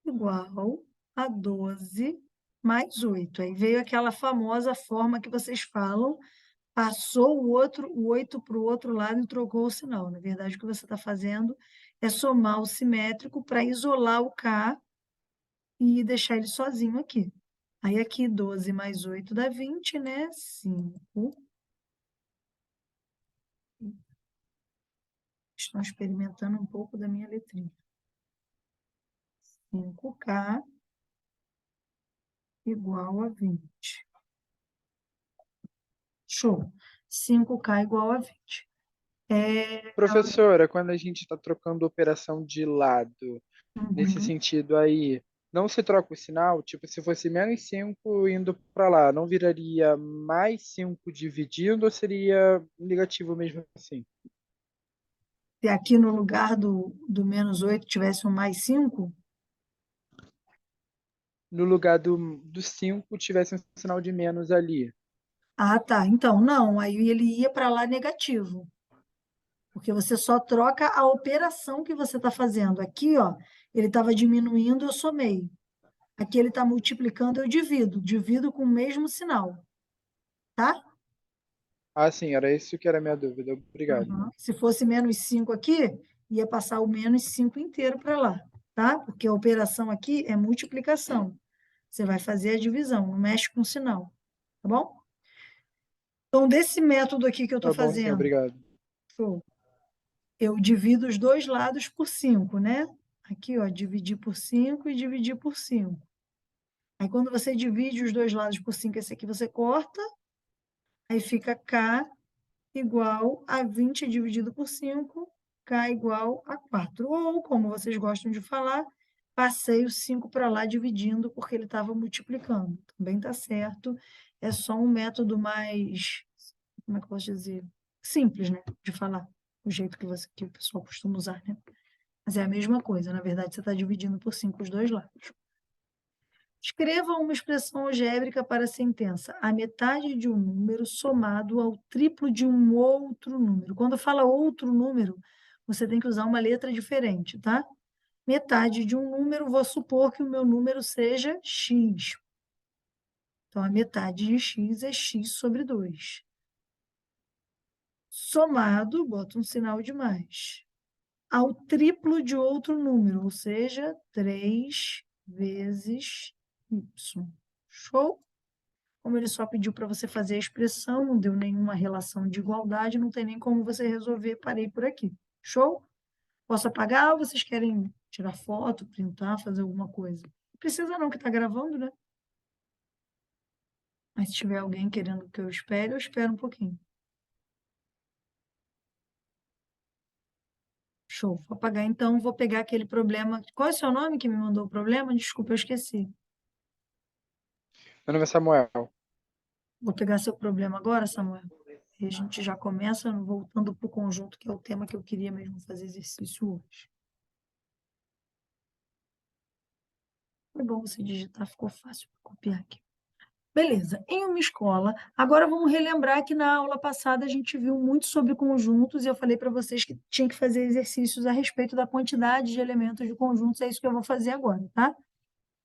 igual a 12 mais 8. Aí veio aquela famosa forma que vocês falam, passou o 8 para o outro lado e trocou o sinal. Na verdade, o que você está fazendo é somar o simétrico para isolar o K e deixar ele sozinho aqui. Aí aqui 12 mais 8 dá 20, né? 5. Estão experimentando um pouco da minha letrinha. 5k igual a 20. Show. 5k igual a 20. Professora, quando a gente está trocando operação de lado, nesse Uhum. sentido aí, não se troca o sinal? Tipo, se fosse -5 indo para lá, não viraria +5 dividindo ou seria negativo mesmo assim? Se aqui no lugar do -8 tivesse um +5, No lugar do 5 tivesse um sinal de menos ali. ah, tá. Então, não, aí ele ia para lá negativo, porque você só troca a operação que você está fazendo. Aqui, ó, ele estava diminuindo, eu somei. Aqui ele está multiplicando, eu divido. Divido com o mesmo sinal, tá? Ah, sim, era isso que era a minha dúvida. Obrigado. Uhum. Se fosse -5 aqui, ia passar o -5 inteiro para lá, tá? Porque a operação aqui é multiplicação. Você vai fazer a divisão, não mexe com o sinal, tá bom? Então, desse método aqui que eu estou Tá bom, sim, fazendo, obrigado. eu divido os dois lados por 5, né? Aqui, ó, dividir por 5 e dividir por 5. Aí, quando você divide os dois lados por 5, esse aqui você corta, aí fica K igual a 20 dividido por 5, K igual a 4. Ou, como vocês gostam de falar, passei o 5 para lá dividindo, porque ele estava multiplicando. Também está certo. É só um método mais, como é que eu posso dizer? Simples, né? De falar. O jeito que o pessoal costuma usar, né? Mas é a mesma coisa. Na verdade, você está dividindo por 5 os dois lados. Escreva uma expressão algébrica para a sentença. A metade de um número somado ao triplo de um outro número. Quando fala outro número, você tem que usar uma letra diferente, tá? Metade de um número, vou supor que o meu número seja x. Então, a metade de x é x sobre 2. Somado, bota um sinal de mais, ao triplo de outro número, ou seja, 3 vezes y. Show? Como ele só pediu para você fazer a expressão, não deu nenhuma relação de igualdade, não tem nem como você resolver, parei por aqui. Show? Posso apagar ou vocês querem tirar foto, printar, fazer alguma coisa? Não precisa não, que está gravando, né? Mas se tiver alguém querendo que eu espero um pouquinho. Show. Vou apagar então, vou pegar aquele problema. Qual é o seu nome que me mandou o problema? Desculpa, eu esqueci. Meu nome é Samuel. Vou pegar seu problema agora, Samuel. E a gente já começa voltando para o conjunto, que é o tema que eu queria mesmo fazer exercício hoje. Foi bom você digitar, ficou fácil para copiar aqui. Beleza, em uma escola, agora vamos relembrar que na aula passada a gente viu muito sobre conjuntos e eu falei para vocês que tinha que fazer exercícios a respeito da quantidade de elementos de conjuntos, é isso que eu vou fazer agora, tá?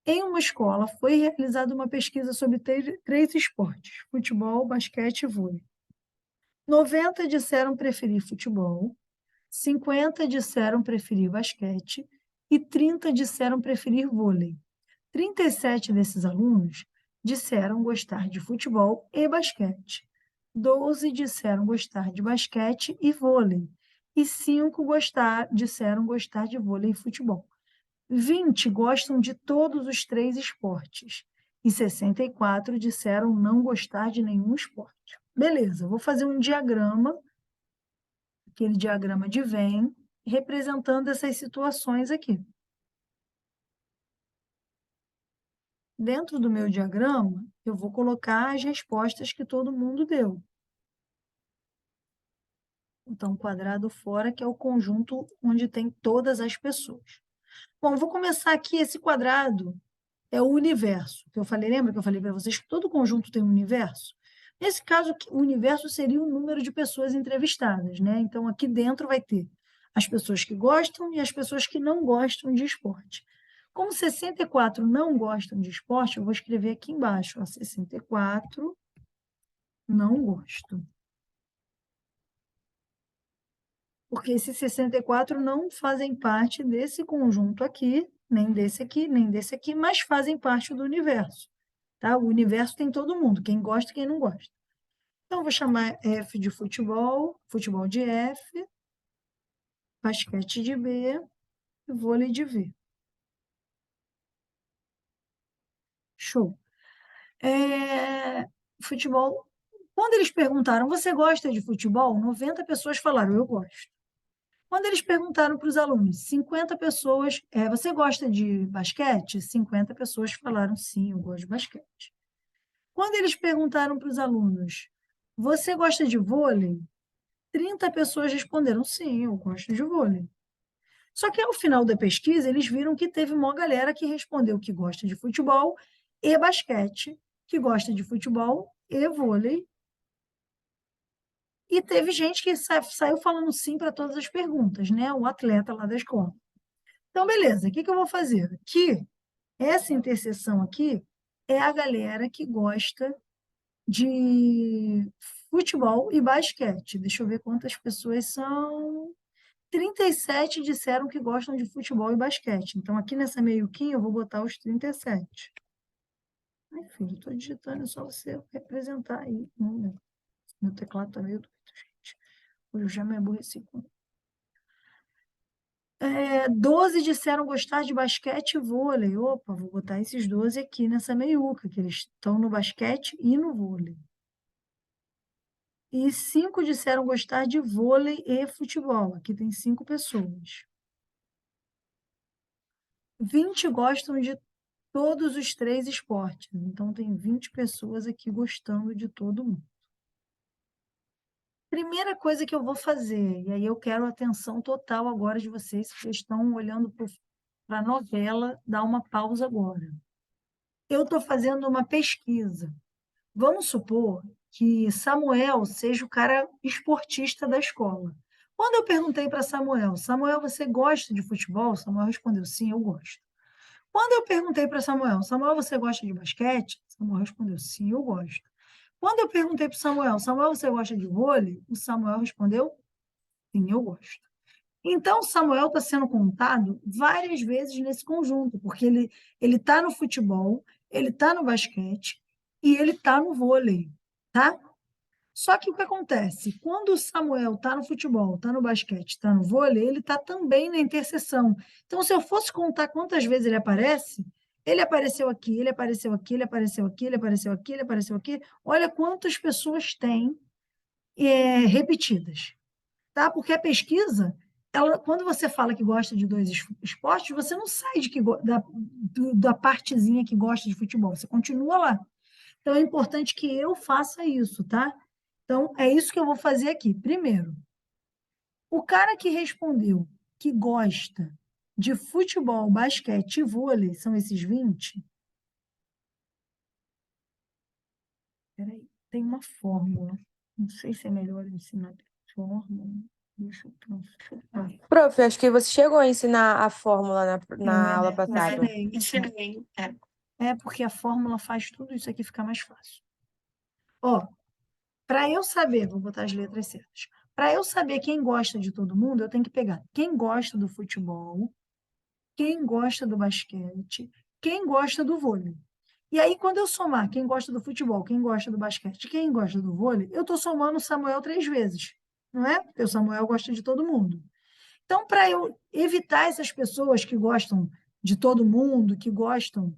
Em uma escola, foi realizada uma pesquisa sobre três esportes: futebol, basquete e vôlei. 90 disseram preferir futebol, 50 disseram preferir basquete e 30 disseram preferir vôlei. 37 desses alunos disseram gostar de futebol e basquete. 12 disseram gostar de basquete e vôlei. E 5 disseram gostar de vôlei e futebol. 20 gostam de todos os três esportes. E 64 disseram não gostar de nenhum esporte. Beleza, vou fazer um diagrama, aquele diagrama de Venn, representando essas situações aqui. Dentro do meu diagrama, eu vou colocar as respostas que todo mundo deu. Então, quadrado fora, que é o conjunto onde tem todas as pessoas. Bom, vou começar aqui, esse quadrado é o universo, que eu falei, lembra que eu falei para vocês que todo conjunto tem um universo? Nesse caso, o universo seria o número de pessoas entrevistadas, né? Então, aqui dentro vai ter as pessoas que gostam e as pessoas que não gostam de esporte. Como 64 não gostam de esporte, eu vou escrever aqui embaixo, ó, 64 não gostam. Porque esses 64 não fazem parte desse conjunto aqui, nem desse aqui, mas fazem parte do universo. Tá? O universo tem todo mundo, quem gosta e quem não gosta. Então, vou chamar F de futebol, futebol de F, basquete de B e vôlei de V. Show. Futebol, Quando eles perguntaram, você gosta de futebol? 90 pessoas falaram, eu gosto. Quando eles perguntaram para os alunos, 50 pessoas, você gosta de basquete? 50 pessoas falaram, sim, eu gosto de basquete. Quando eles perguntaram para os alunos, você gosta de vôlei? 30 pessoas responderam, sim, eu gosto de vôlei. Só que ao final da pesquisa, eles viram que teve uma galera que respondeu que gosta de futebol e basquete, que gosta de futebol e vôlei, e teve gente que saiu falando sim para todas as perguntas, né? O atleta lá da escola. Então, beleza, o que eu vou fazer? Aqui, essa interseção aqui é a galera que gosta de futebol e basquete. Deixa eu ver quantas pessoas são. 37 disseram que gostam de futebol e basquete. Então, aqui nessa meiuquinha, eu vou botar os 37. Ai, filho, estou digitando, é só você representar aí. Meu teclado está meio doido, gente. Hoje eu já me aborreci com 12 disseram gostar de basquete e vôlei. Opa, vou botar esses 12 aqui nessa meiuca, que eles estão no basquete e no vôlei. E 5 disseram gostar de vôlei e futebol. Aqui tem 5 pessoas. 20 gostam de todos os 3 esportes. Então, tem 20 pessoas aqui gostando de todo mundo. Primeira coisa que eu vou fazer, e aí eu quero a atenção total agora de vocês, que estão olhando para a novela, dá uma pausa agora. Eu estou fazendo uma pesquisa. Vamos supor que Samuel seja o cara esportista da escola. Quando eu perguntei para Samuel, Samuel, você gosta de futebol? Samuel respondeu, sim, eu gosto. Quando eu perguntei para Samuel, Samuel, você gosta de basquete? Samuel respondeu, sim, eu gosto. Quando eu perguntei para Samuel, Samuel, você gosta de vôlei? O Samuel respondeu, sim, eu gosto. Então, Samuel está sendo contado várias vezes nesse conjunto, porque ele está no futebol, ele está no basquete e ele está no vôlei, tá? Só que o que acontece? Quando o Samuel está no futebol, está no basquete, está no vôlei, ele está também na interseção. Então, se eu fosse contar quantas vezes ele apareceu aqui, ele apareceu aqui, ele apareceu aqui, ele apareceu aqui, ele apareceu aqui. Olha quantas pessoas tem repetidas, tá? Porque a pesquisa, quando você fala que gosta de 2 esportes, você não sai da partezinha que gosta de futebol, você continua lá. Então, é importante que eu faça isso, tá? Então, é isso que eu vou fazer aqui. Primeiro, o cara que respondeu que gosta de futebol, basquete e vôlei, são esses 20. Peraí, tem uma fórmula. Não sei se é melhor ensinar fórmula. Deixa eu pensar. Prof, acho que você chegou a ensinar a fórmula na aula passada. Ensinei. Porque a fórmula faz tudo isso aqui ficar mais fácil. Ó, para eu saber, vou botar as letras certas. Para eu saber quem gosta de todo mundo, eu tenho que pegar quem gosta do futebol, quem gosta do basquete, quem gosta do vôlei. E aí, quando eu somar quem gosta do futebol, quem gosta do basquete, quem gosta do vôlei, eu estou somando o Samuel 3 vezes, não é? Porque o Samuel gosta de todo mundo. Então, para eu evitar essas pessoas que gostam de todo mundo, que gostam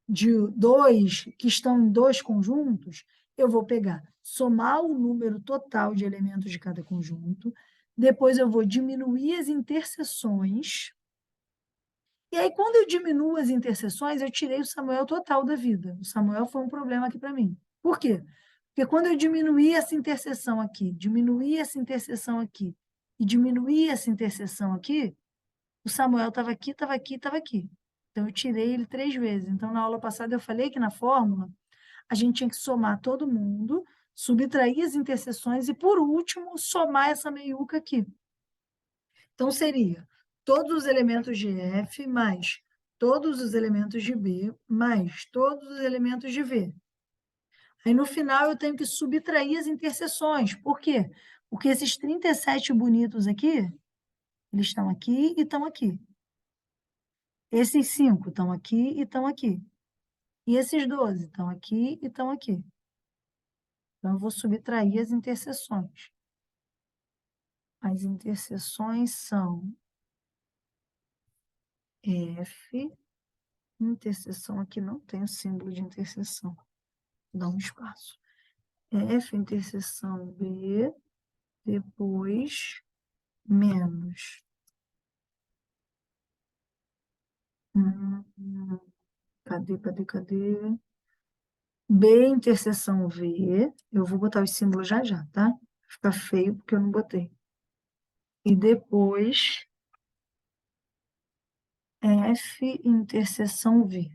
de 2, que estão em 2 conjuntos, eu vou pegar, somar o número total de elementos de cada conjunto, depois eu vou diminuir as interseções, e aí, quando eu diminuo as interseções, eu tirei o Samuel total da vida. O Samuel foi um problema aqui para mim. Por quê? Porque quando eu diminuí essa interseção aqui, diminuí essa interseção aqui e diminuí essa interseção aqui, o Samuel estava aqui, estava aqui, estava aqui. Então, eu tirei ele 3 vezes. Então, na aula passada, eu falei que na fórmula a gente tinha que somar todo mundo, subtrair as interseções e, por último, somar essa meiuca aqui. Então, seria todos os elementos de F mais todos os elementos de B mais todos os elementos de V. Aí, no final, eu tenho que subtrair as interseções. Por quê? Porque esses 37 bonitos aqui, eles estão aqui e estão aqui. Esses 5 estão aqui e estão aqui. E esses 12 estão aqui e estão aqui. Então, eu vou subtrair as interseções. As interseções são F, interseção aqui não tem o símbolo de interseção. Dá um espaço. F interseção B, depois menos. Cadê? B interseção V, eu vou botar os símbolos já já, tá? Fica feio porque eu não botei. E depois F interseção V.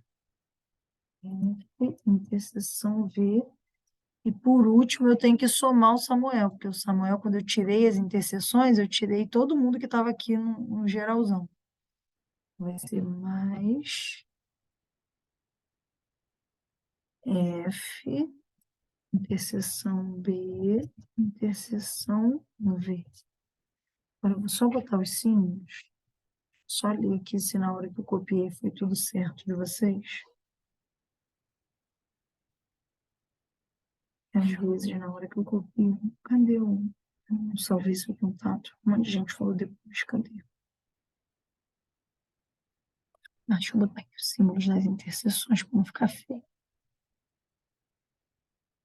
F interseção V. E por último, eu tenho que somar o Samuel, porque o Samuel, quando eu tirei as interseções, eu tirei todo mundo que estava aqui no geralzão. Vai ser mais F, interseção B, interseção V. Agora, eu vou só botar os símbolos. Só ler aqui se na hora que eu copiei foi tudo certo de vocês. Às vezes, na hora que eu copio, cadê o... Eu não salvei esse contato. Um monte de gente falou depois, cadê? Deixa eu botar aqui os símbolos das interseções para não ficar feio.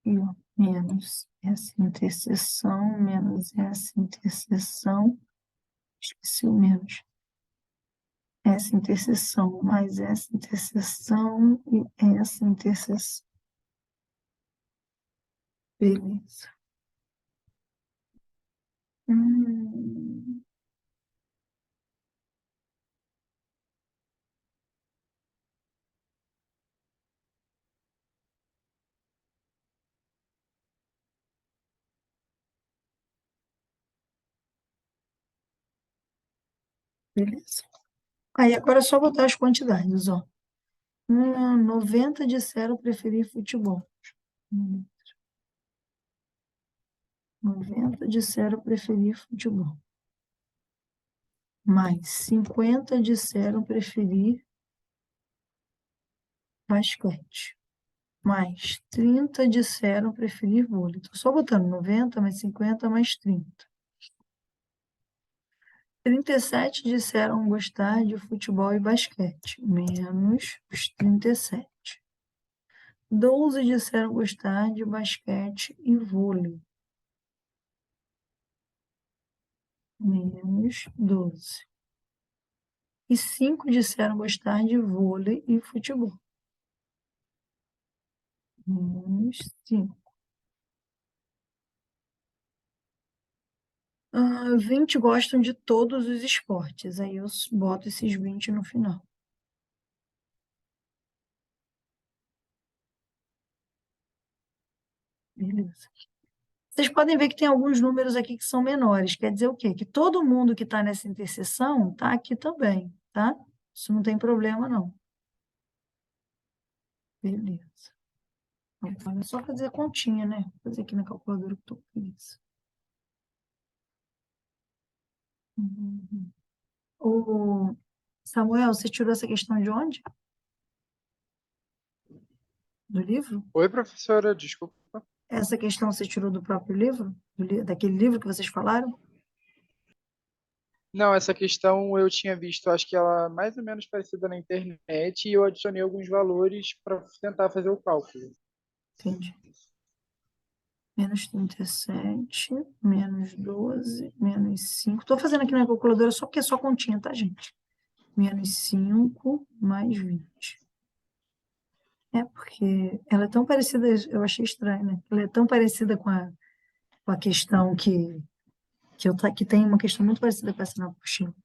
E, ó, menos essa interseção, menos essa interseção. Esqueci o menos. Essa interseção, mais essa interseção e essa interseção. Beleza. Hum, beleza. Aí agora é só botar as quantidades, ó. 90 disseram preferir futebol. 90 disseram preferir futebol. Mais 50 disseram preferir basquete. Mais 30 disseram preferir vôlei. Estou só botando 90 mais 50 mais 30. 37 disseram gostar de futebol e basquete, menos os 37. 12 disseram gostar de basquete e vôlei, menos 12. E 5 disseram gostar de vôlei e futebol, menos 5. 20 gostam de todos os esportes, aí eu boto esses 20 no final. Beleza. Vocês podem ver que tem alguns números aqui que são menores. Quer dizer o quê? Que todo mundo que está nessa interseção está aqui também, tá? Isso não tem problema, não. Beleza. Então, é só fazer a continha, né? Vou fazer aqui na calculadora que estou com isso. O Samuel, você tirou essa questão de onde? Do livro? Oi, professora, desculpa. Essa questão você tirou do próprio livro? Daquele livro que vocês falaram? Não, essa questão eu tinha visto, acho que ela é mais ou menos parecida na internet, e eu adicionei alguns valores para tentar fazer o cálculo. Entendi. Menos 37, menos 12, menos 5. Estou fazendo aqui na calculadora só porque é só continha, tá, gente? Menos 5 mais 20. É porque ela é tão parecida, eu achei estranho, né? Ela é tão parecida com a questão que tem uma questão muito parecida com essa na apostila.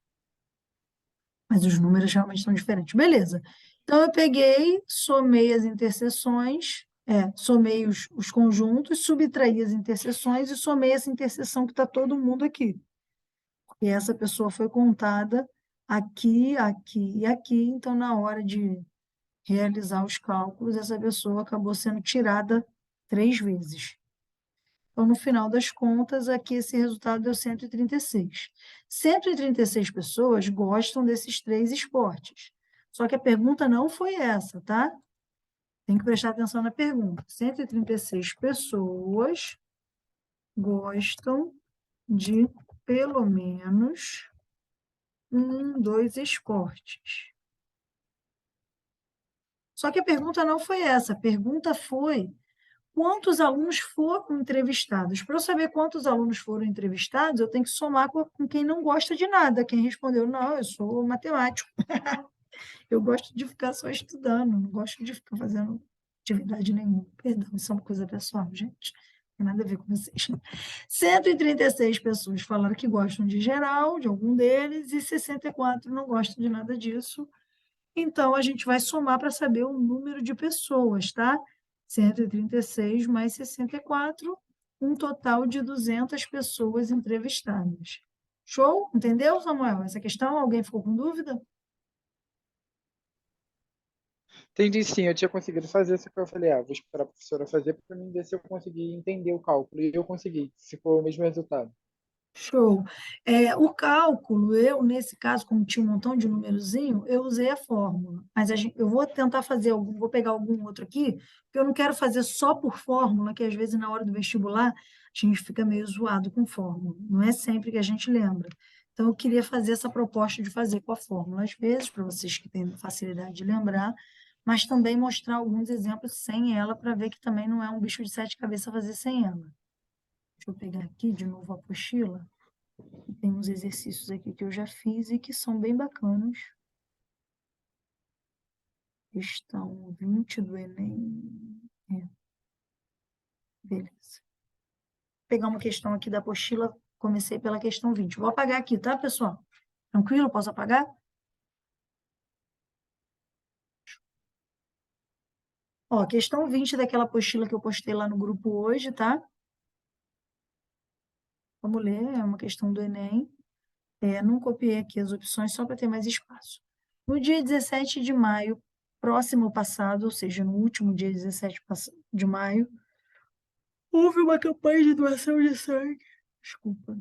Mas os números realmente são diferentes. Beleza. Então, eu peguei, somei as interseções, somei os conjuntos, subtraí as interseções e somei essa interseção que está todo mundo aqui. E essa pessoa foi contada aqui, aqui e aqui. Então, na hora de realizar os cálculos, essa pessoa acabou sendo tirada 3 vezes. Então, no final das contas, aqui esse resultado deu 136. 136 pessoas gostam desses 3 esportes. Só que a pergunta não foi essa, tá? Tem que prestar atenção na pergunta. 136 pessoas gostam de pelo menos 2 esportes. Só que a pergunta não foi essa. A pergunta foi quantos alunos foram entrevistados. Para eu saber quantos alunos foram entrevistados, eu tenho que somar com quem não gosta de nada. Quem respondeu, não, eu sou matemático. Eu gosto de ficar só estudando, não gosto de ficar fazendo atividade nenhuma. Perdão, isso é uma coisa pessoal, gente. Não tem nada a ver com vocês. 136 pessoas falaram que gostam de geral, de algum deles, e 64 não gostam de nada disso. Então, a gente vai somar para saber o número de pessoas, tá? 136 mais 64, um total de 200 pessoas entrevistadas. Show? Entendeu, Samuel? Essa questão, alguém ficou com dúvida? Entendi, sim, eu tinha conseguido fazer, só que eu falei, vou esperar a professora fazer para mim ver se eu consegui entender o cálculo. E eu consegui, se for o mesmo resultado. Show. O cálculo, nesse caso, como tinha um montão de númerozinho, eu usei a fórmula. Mas eu vou tentar fazer algum, vou pegar algum outro aqui, porque eu não quero fazer só por fórmula, que às vezes na hora do vestibular a gente fica meio zoado com fórmula. Não é sempre que a gente lembra. Então, eu queria fazer essa proposta de fazer com a fórmula, às vezes, para vocês que têm facilidade de lembrar, mas também mostrar alguns exemplos sem ela, para ver que também não é um bicho de sete cabeças fazer sem ela. Deixa eu pegar aqui de novo a apostila. Tem uns exercícios aqui que eu já fiz e que são bem bacanas. Questão 20 do Enem. Beleza. Vou pegar uma questão aqui da apostila. Comecei pela questão 20. Vou apagar aqui, tá, pessoal? Tranquilo? Posso apagar? Ó, questão 20 daquela apostila que eu postei lá no grupo hoje, tá? Vamos ler, é uma questão do Enem. Não copiei aqui as opções só para ter mais espaço. No dia 17 de maio, próximo passado, ou seja, no último dia 17 de maio, houve uma campanha de doação de sangue, desculpa,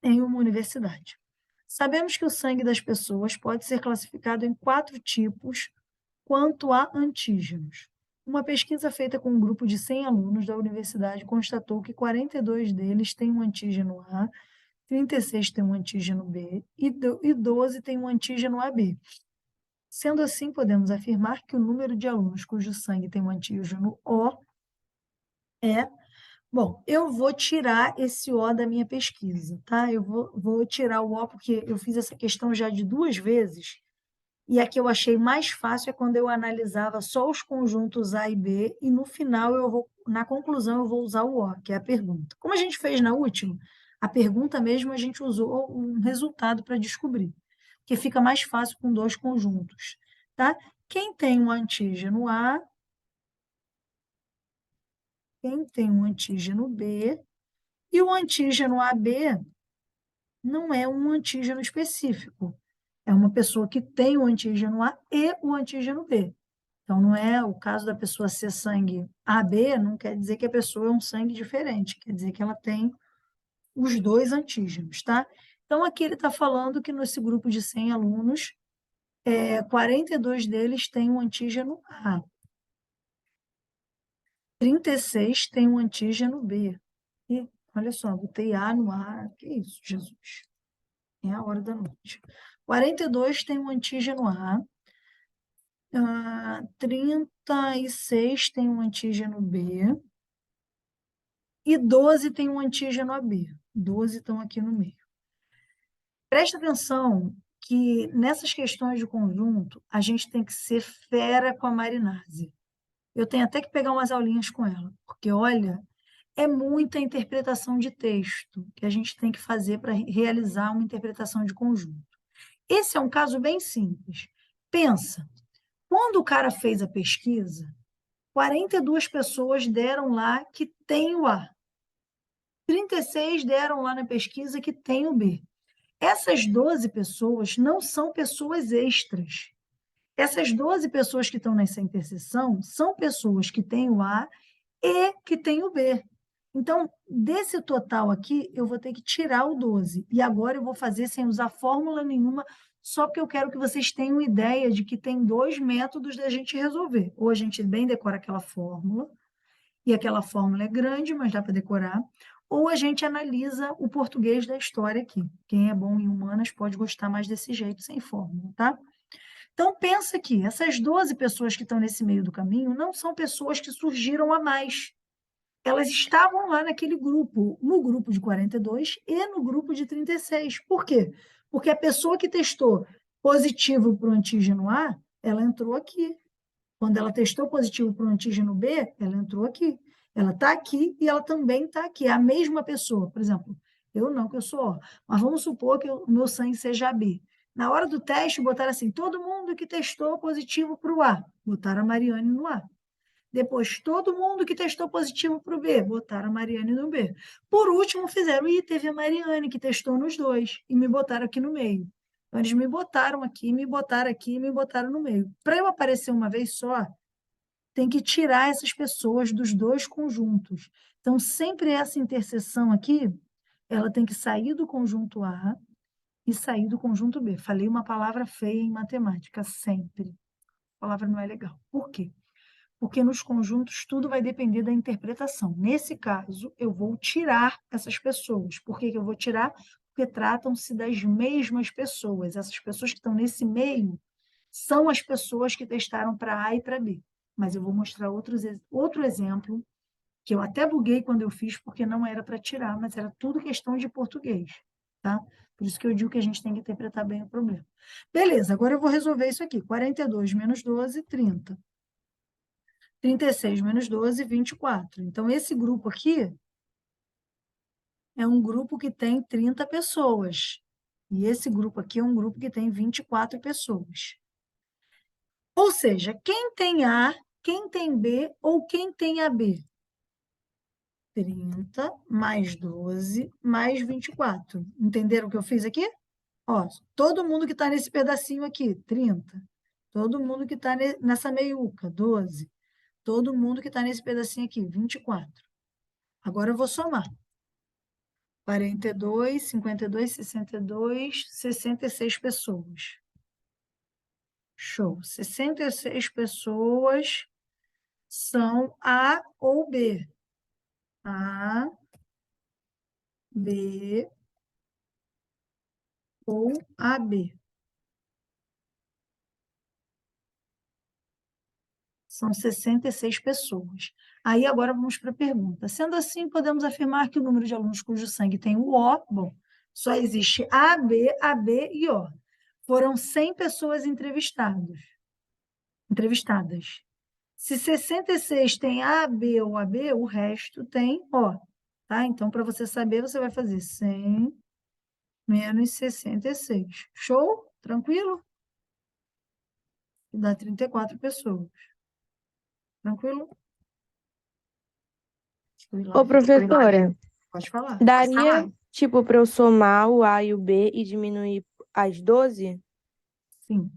em uma universidade. Sabemos que o sangue das pessoas pode ser classificado em 4 tipos quanto a antígenos. Uma pesquisa feita com um grupo de 100 alunos da universidade constatou que 42 deles têm um antígeno A, 36 têm um antígeno B e 12 têm um antígeno AB. Sendo assim, podemos afirmar que o número de alunos cujo sangue tem um antígeno O é... Bom, eu vou tirar esse O da minha pesquisa, tá? Eu vou tirar o O porque eu fiz essa questão já de 2 vezes, e a que eu achei mais fácil é quando eu analisava só os conjuntos A e B, e no final, na conclusão, eu vou usar o O, que é a pergunta. Como a gente fez na última, a pergunta mesmo a gente usou um resultado para descobrir, que fica mais fácil com 2 conjuntos, tá? Quem tem um antígeno A, quem tem um antígeno B, e o antígeno AB não é um antígeno específico. É uma pessoa que tem o antígeno A e o antígeno B. Então, não é o caso da pessoa ser sangue AB, não quer dizer que a pessoa é um sangue diferente, quer dizer que ela tem os 2 antígenos, tá? Então, aqui ele está falando que nesse grupo de 100 alunos, 42 deles têm um antígeno A. 36 têm um antígeno B. E, olha só, botei A no A. Que isso, Jesus? É a hora da noite. 42 tem um antígeno A. 36 tem um antígeno B. E 12 tem um antígeno AB. 12 estão aqui no meio. Presta atenção que nessas questões de conjunto, a gente tem que ser fera com a Marinazzi. Eu tenho até que pegar umas aulinhas com ela, porque, olha, é muita interpretação de texto que a gente tem que fazer para realizar uma interpretação de conjunto. Esse é um caso bem simples. Pensa, quando o cara fez a pesquisa, 42 pessoas deram lá que tem o A. 36 deram lá na pesquisa que tem o B. Essas 12 pessoas não são pessoas extras. Essas 12 pessoas que estão nessa interseção são pessoas que têm o A e que têm o B. Então, desse total aqui, eu vou ter que tirar o 12. E agora eu vou fazer sem usar fórmula nenhuma, só porque eu quero que vocês tenham ideia de que tem 2 métodos da gente resolver. Ou a gente bem decora aquela fórmula, e aquela fórmula é grande, mas dá para decorar, ou a gente analisa o português da história aqui. Quem é bom em humanas pode gostar mais desse jeito, sem fórmula, tá? Então, pensa que essas 12 pessoas que estão nesse meio do caminho não são pessoas que surgiram a mais. elas estavam lá naquele grupo, no grupo de 42 e no grupo de 36. Por quê? Porque a pessoa que testou positivo para o antígeno A, ela entrou aqui. Quando ela testou positivo para o antígeno B, ela entrou aqui. Ela está aqui e ela também está aqui. É a mesma pessoa. Por exemplo, eu não, que eu sou O. Mas vamos supor que o meu sangue seja AB. Na hora do teste, botaram assim, todo mundo que testou positivo para o A. Botaram a Mariane no A. Depois, todo mundo que testou positivo para o B, botaram a Mariane no B. Por último, fizeram, e teve a Mariane, que testou nos dois, e me botaram aqui no meio. Então, eles me botaram aqui, me botaram aqui, me botaram no meio. Para eu aparecer uma vez só, tem que tirar essas pessoas dos dois conjuntos. Então, sempre essa interseção aqui, ela tem que sair do conjunto A e sair do conjunto B. Falei uma palavra feia em matemática, sempre. A palavra não é legal. Por quê? Porque nos conjuntos tudo vai depender da interpretação. Nesse caso, eu vou tirar essas pessoas. Por que que eu vou tirar? Porque tratam-se das mesmas pessoas. Essas pessoas que estão nesse meio são as pessoas que testaram para A e para B. Mas eu vou mostrar outro exemplo, que eu até buguei quando eu fiz, porque não era para tirar, mas era tudo questão de português. Tá? Por isso que eu digo que a gente tem que interpretar bem o problema. Beleza, agora eu vou resolver isso aqui. 42 menos 12, 30. 36 menos 12, 24. Então, esse grupo aqui é um grupo que tem 30 pessoas. E esse grupo aqui é um grupo que tem 24 pessoas. Ou seja, quem tem A, quem tem B ou quem tem AB? 30 mais 12 mais 24. Entenderam o que eu fiz aqui? Ó, todo mundo que está nesse pedacinho aqui, 30. Todo mundo que está nessa meiuca, 12. Todo mundo que está nesse pedacinho aqui, 24. Agora eu vou somar. 42, 52, 62, 66 pessoas. Show. 66 pessoas são A ou B. A, B ou AB. São 66 pessoas. Aí agora vamos para a pergunta. Sendo assim, podemos afirmar que o número de alunos cujo sangue tem o O, bom, só existe AB, AB e O. Foram 100 pessoas entrevistadas. Se 66 tem A, B ou AB, o resto tem O. Tá? Então, para você saber, você vai fazer 100 menos 66. Show? Tranquilo? Dá 34 pessoas. Tranquilo? Ô, professora, Pode falar. daria, tipo, para eu somar o A e o B e diminuir as 12? Sim,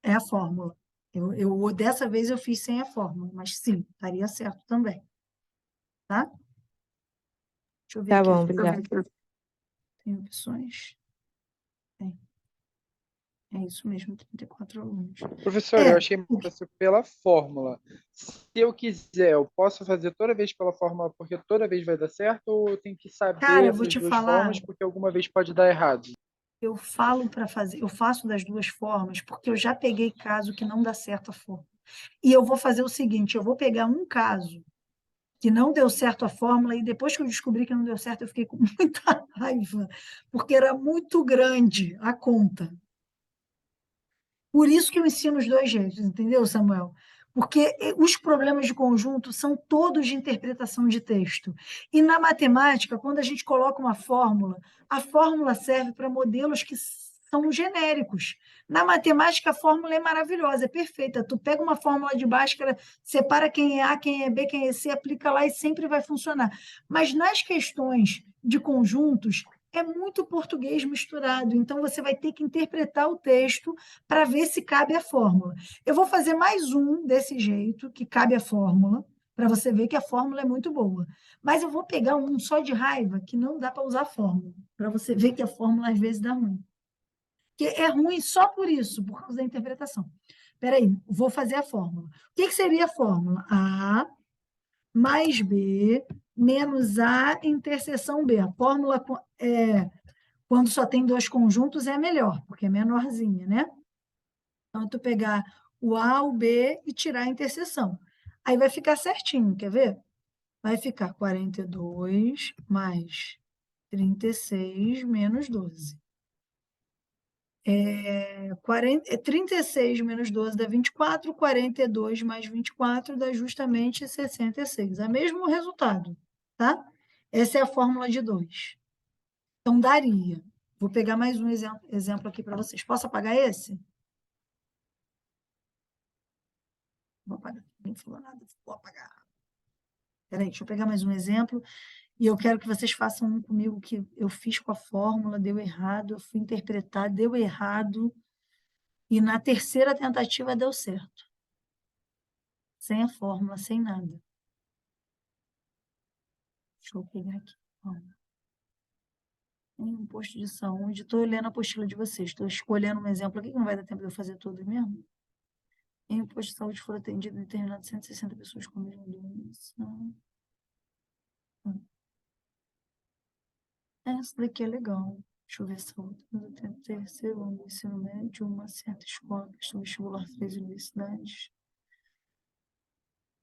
é a fórmula. Dessa vez eu fiz sem a fórmula, mas sim, daria certo também. Tá? Deixa eu ver Tá aqui. bom, obrigada. Tem opções? Tem. É isso mesmo, 34 alunos. Professor, eu achei mais fácil pela fórmula. Se eu quiser, eu posso fazer toda vez pela fórmula, porque toda vez vai dar certo, ou eu tenho que saber Cara, eu vou essas te duas falar, formas, porque alguma vez pode dar errado? eu faço das duas formas, porque eu já peguei caso que não dá certo a fórmula. E eu vou fazer o seguinte, eu vou pegar um caso que não deu certo a fórmula, e depois que eu descobri que não deu certo, eu fiquei com muita raiva, porque era muito grande a conta. Por isso que eu ensino os dois jeitos, entendeu, Samuel? Porque os problemas de conjunto são todos de interpretação de texto. E na matemática, quando a gente coloca uma fórmula, a fórmula serve para modelos que são genéricos. Na matemática, a fórmula é maravilhosa, é perfeita. Tu pega uma fórmula de Bhaskara, separa quem é A, quem é B, quem é C, aplica lá e sempre vai funcionar. Mas nas questões de conjuntos, é muito português misturado. Então, você vai ter que interpretar o texto para ver se cabe a fórmula. Eu vou fazer mais um desse jeito, que cabe a fórmula, para você ver que a fórmula é muito boa. Mas eu vou pegar um só de raiva, que não dá para usar a fórmula, para você ver que a fórmula às vezes dá ruim. Que é ruim só por isso, por causa da interpretação. Espera aí, vou fazer a fórmula. O que seria a fórmula? A mais B menos A interseção B. A fórmula quando só tem dois conjuntos é melhor, porque é menorzinha, né? Então, tu pegar o A, o B e tirar a interseção. Aí vai ficar certinho, quer ver? vai ficar 42 mais 36 menos 12. 36 menos 12 dá 24, 42 mais 24 dá justamente 66. É o mesmo resultado, tá? Essa é a fórmula de 2. Então, daria. Vou pegar mais um exemplo aqui para vocês. Posso apagar esse? Vou apagar. Nem falou nada, vou apagar. Peraí, deixa eu pegar mais um exemplo. E eu quero que vocês façam um comigo que eu fiz com a fórmula, deu errado, eu fui interpretar, deu errado. E na terceira tentativa deu certo. Sem a fórmula, sem nada. Deixa eu pegar aqui. Em um posto de saúde, estou lendo a apostila de vocês, estou escolhendo um exemplo aqui, que não vai dar tempo de eu fazer tudo mesmo. Em um posto de saúde foram atendidas determinadas 160 pessoas com a mesma doença. Essa daqui é legal. Deixa eu ver se eu tenho terceiro ano do ensino médio, uma certa escola, questão vestibular, 3 universidades.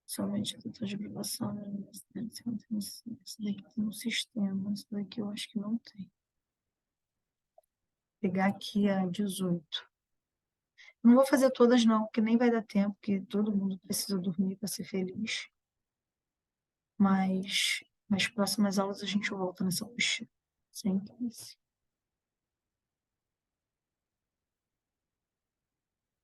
Somente a total de aprovação da universidade. Isso daqui tem um sistema, isso daqui eu acho que não tem. Vou pegar aqui a 18. Não vou fazer todas não, porque nem vai dar tempo, porque todo mundo precisa dormir para ser feliz. Mas nas próximas aulas a gente volta nessa apostila. Sempre isso.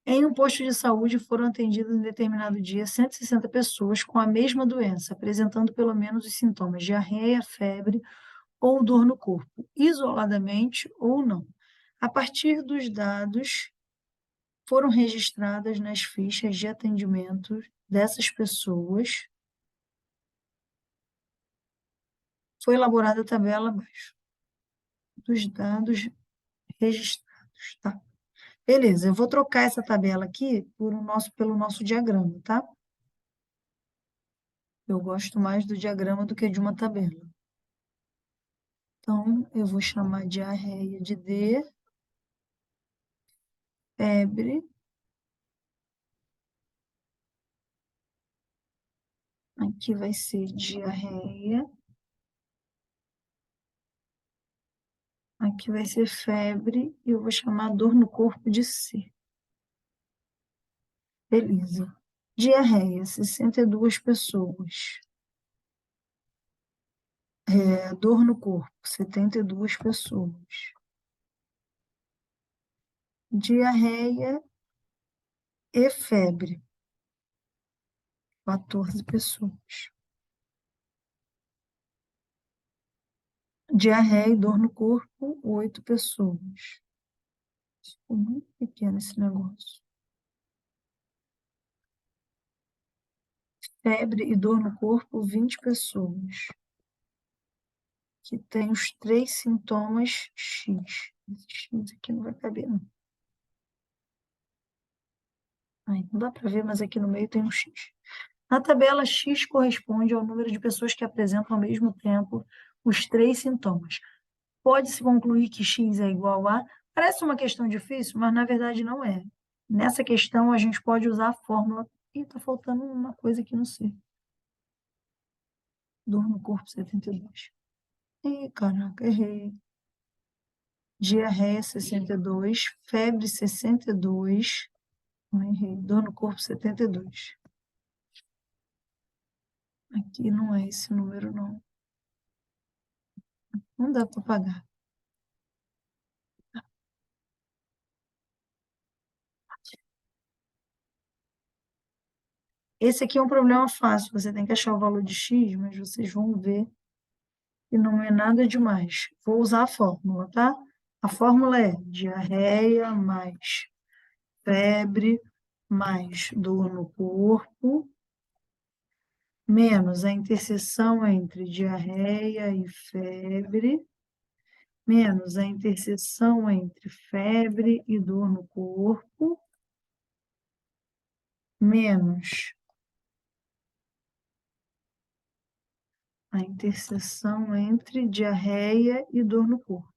Em um posto de saúde foram atendidas em determinado dia 160 pessoas com a mesma doença, apresentando pelo menos os sintomas diarreia, febre ou dor no corpo, isoladamente ou não. A partir dos dados foram registradas nas fichas de atendimento dessas pessoas, foi elaborada a tabela abaixo dos dados registrados, tá? Beleza, eu vou trocar essa tabela aqui pelo nosso diagrama, tá? Eu gosto mais do diagrama do que de uma tabela. Então, eu vou chamar diarreia de D, febre, aqui vai ser diarreia, aqui vai ser febre, e eu vou chamar dor no corpo de C. Beleza. Diarreia, 62 pessoas. Dor no corpo, 72 pessoas. Diarreia e febre, 14 pessoas. Diarreia e dor no corpo, 8 pessoas. Ficou muito pequeno esse negócio. Febre e dor no corpo, 20 pessoas. Que tem os 3 sintomas X. Esse X aqui não vai caber, não. Ai, não dá para ver, mas aqui no meio tem um X. Na tabela, X corresponde ao número de pessoas que apresentam ao mesmo tempo os 3 sintomas. Pode-se concluir que X é igual a... Parece uma questão difícil, mas na verdade não é. Nessa questão, a gente pode usar a fórmula... Ih, tá faltando uma coisa aqui no C. Dor no corpo, 72. Ih, caraca, errei. Diarreia, 62. Febre, 62. Não, errei. Dor no corpo, 72. Aqui não é esse número, não. Não dá para pagar. Esse aqui é um problema fácil. Você tem que achar o valor de X, mas vocês vão ver que não é nada demais. Vou usar a fórmula, tá? A fórmula é diarreia mais febre mais dor no corpo menos a interseção entre diarreia e febre menos a interseção entre febre e dor no corpo menos a interseção entre diarreia e dor no corpo.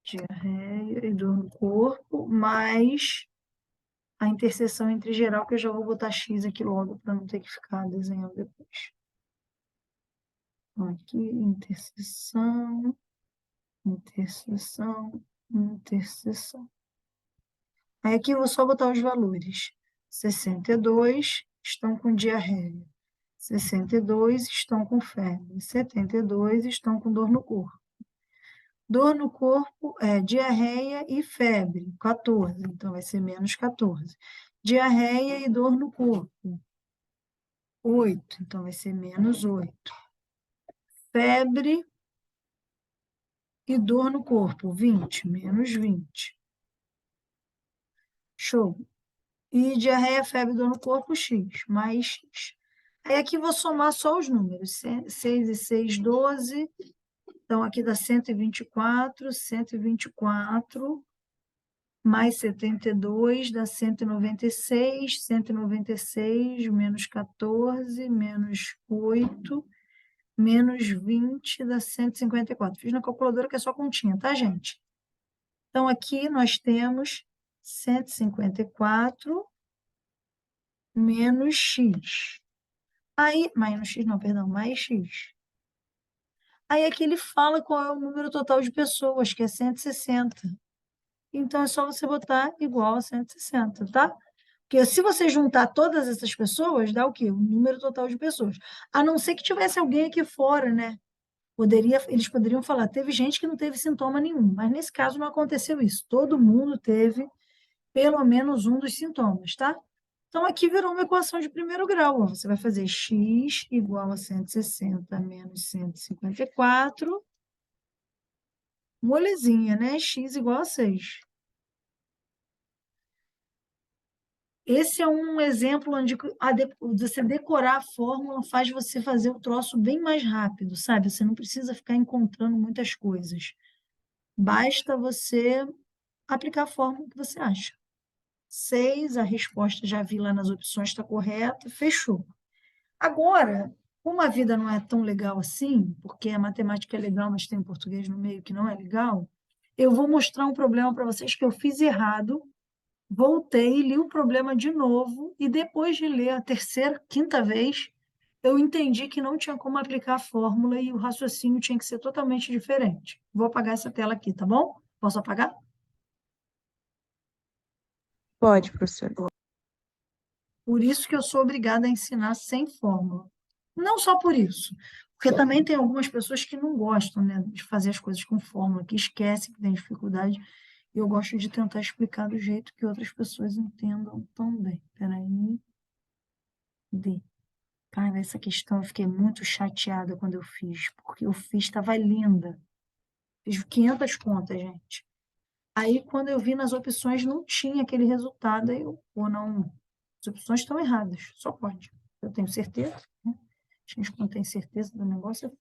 Diarreia e dor no corpo, mais a interseção entre geral, que eu já vou botar X aqui logo, para não ter que ficar desenhando depois. Então, aqui, interseção, interseção, interseção. Aí aqui eu vou só botar os valores. 62 estão com diarreia. 62 estão com febre. 72 estão com dor no corpo. Dor no corpo é diarreia e febre, 14. Então, vai ser menos 14. Diarreia e dor no corpo, 8. Então, vai ser menos 8. Febre e dor no corpo, 20. Menos 20. Show. E diarreia, febre e dor no corpo, X, mais X. Aí aqui vou somar só os números. 6 e 6, 12. Então, aqui dá 124, 124, mais 72 dá 196, 196 menos 14, menos 8, menos 20 dá 154. Fiz na calculadora que é só continha, tá, gente? Então, aqui nós temos 154 menos x. Aí, menos x não, perdão, mais x. Aí aqui ele fala qual é o número total de pessoas, que é 160. Então, é só você botar igual a 160, tá? Porque se você juntar todas essas pessoas, dá o quê? O número total de pessoas. A não ser que tivesse alguém aqui fora, né? Eles poderiam falar, teve gente que não teve sintoma nenhum, mas nesse caso não aconteceu isso. Todo mundo teve pelo menos um dos sintomas, tá? Então, aqui virou uma equação de primeiro grau. Ó. Você vai fazer x igual a 160 menos 154. Molezinha, né? X igual a 6. Esse é um exemplo onde você decorar a fórmula faz você fazer o troço bem mais rápido, sabe? Você não precisa ficar encontrando muitas coisas. Basta você aplicar a fórmula que você acha. 6, a resposta já vi lá nas opções, está correta, fechou. Agora, como a vida não é tão legal assim, porque a matemática é legal, mas tem português no meio que não é legal, eu vou mostrar um problema para vocês que eu fiz errado. Voltei, li o problema de novo e depois de ler a terceira, quinta vez, eu entendi que não tinha como aplicar a fórmula e o raciocínio tinha que ser totalmente diferente. Vou apagar essa tela aqui, tá bom? Posso apagar? Pode, professora. Por isso que eu sou obrigada a ensinar sem fórmula. Não só por isso, porque também tem algumas pessoas que não gostam, né, de fazer as coisas com fórmula, que esquecem que tem dificuldade. E eu gosto de tentar explicar do jeito que outras pessoas entendam também. Peraí. D. Cara, essa questão eu fiquei muito chateada quando eu fiz, porque eu fiz, estava linda. Fiz 500 contas, gente. Aí, quando eu vi nas opções, não tinha aquele resultado, aí eu, ou não, as opções estão erradas, só pode. Eu tenho certeza, né? A gente não tem certeza do negócio.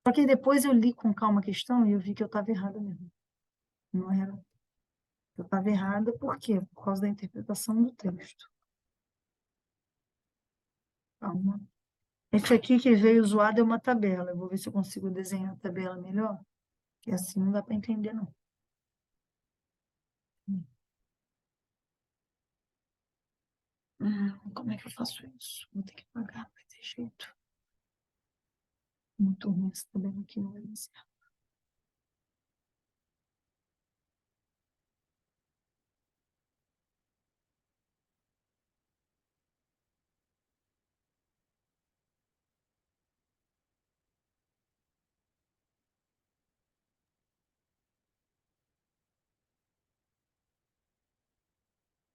Só que depois eu li com calma a questão e eu vi que eu estava errada mesmo. Não era. Eu estava errada por quê? Por causa da interpretação do texto. Calma. Esse aqui que veio zoado é uma tabela. Eu vou ver se eu consigo desenhar a tabela melhor, que assim não dá para entender, não. Como é que eu faço isso? Vou ter que pagar, vai ter jeito. Muito ruim essa tabela aqui, não vai dar certo.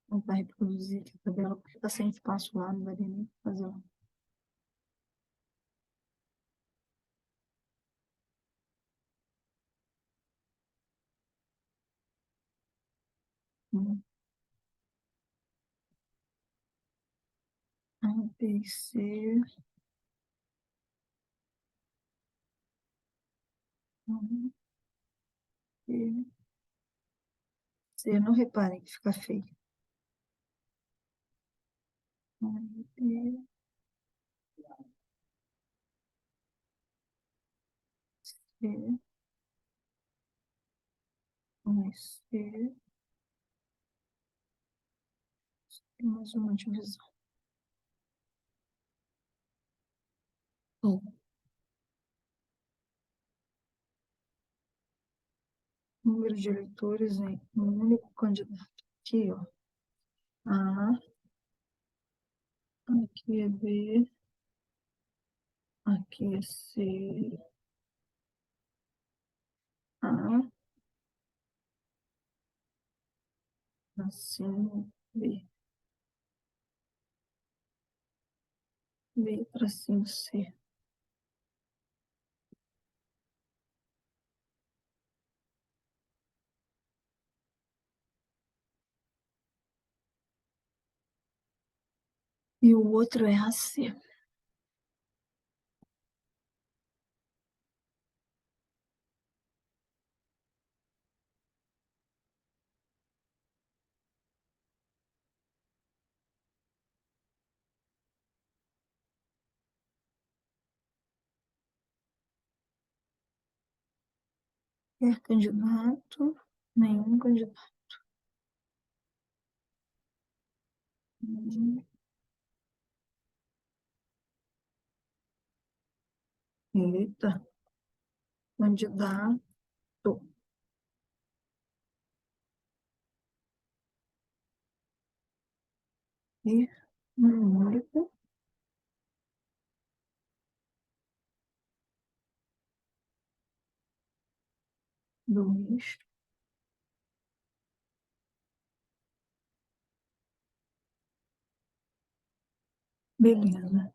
Não vai reproduzir aqui a tabela, porque está sem espaço lá, não vai nem fazer lá. A, B, C. B, C. Não reparem que fica feio. A, B, C, mais C, e mais uma divisão. Número de eleitores em um único candidato. Aqui, ó. A, aqui é B, aqui é C, A, assim, B, B tracinho C. E o outro é AC. Quer candidato? Nenhum candidato. Eita. Candidato. E único. Dois. Beleza.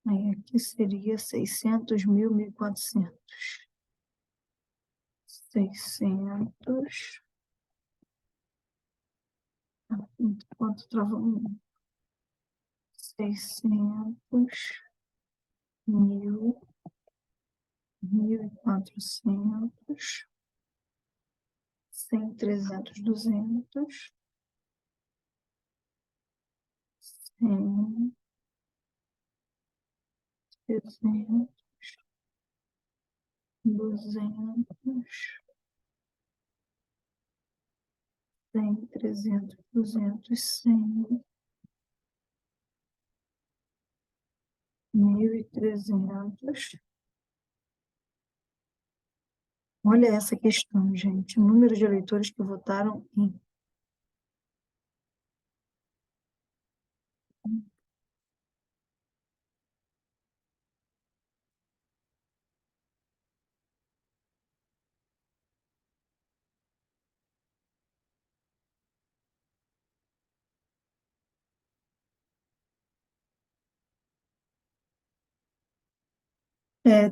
Aí aqui seria 600.000, 1.400. 600. Quanto travou? 600, 1.000, 1.400, 100, 300, 200, 100, 300, 200, 100, 300, 200, 100, 1.300. Olha essa questão, gente. O número de eleitores que votaram em.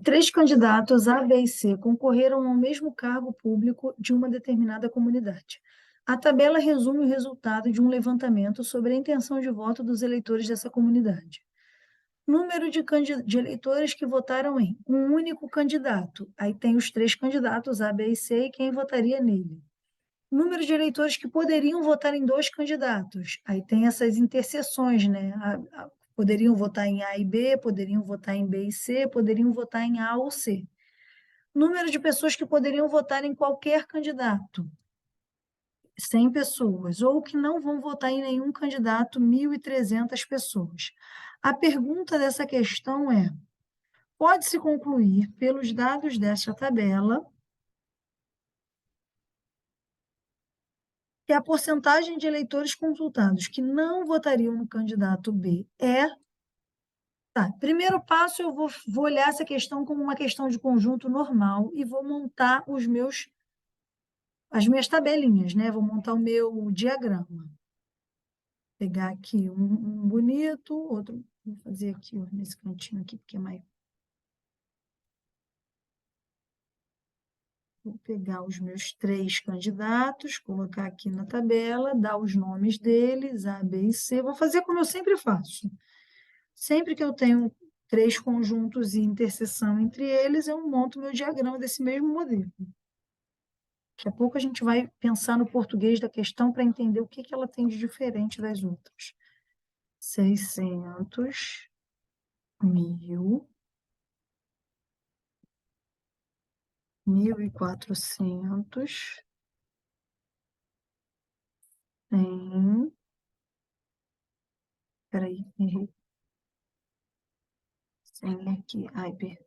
Três candidatos A, B e C concorreram ao mesmo cargo público de uma determinada comunidade. A tabela resume o resultado de um levantamento sobre a intenção de voto dos eleitores dessa comunidade. Número de eleitores que votaram em um único candidato. Aí tem os três candidatos, A, B e C, e quem votaria nele. Número de eleitores que poderiam votar em dois candidatos. Aí tem essas interseções, né? Poderiam votar em A e B, poderiam votar em B e C, poderiam votar em A ou C. Número de pessoas que poderiam votar em qualquer candidato. 100 pessoas, ou que não vão votar em nenhum candidato, 1.300 pessoas. A pergunta dessa questão é: pode-se concluir, pelos dados desta tabela, que a porcentagem de eleitores consultados que não votariam no candidato B é. Tá, primeiro passo, eu vou olhar essa questão como uma questão de conjunto normal e vou montar as minhas tabelinhas, né? Vou montar o meu diagrama. Pegar aqui um bonito, outro, vou fazer aqui, ó, nesse cantinho aqui, porque é mais. Vou pegar os meus três candidatos, colocar aqui na tabela, dar os nomes deles, A, B e C. Vou fazer como eu sempre faço. Sempre que eu tenho três conjuntos e interseção entre eles, eu monto meu diagrama desse mesmo modelo. Daqui a pouco a gente vai pensar no português da questão para entender o que ela tem de diferente das outras. 600, 1.000, 1.400, 100, peraí, errei. 100 aqui, ai, B.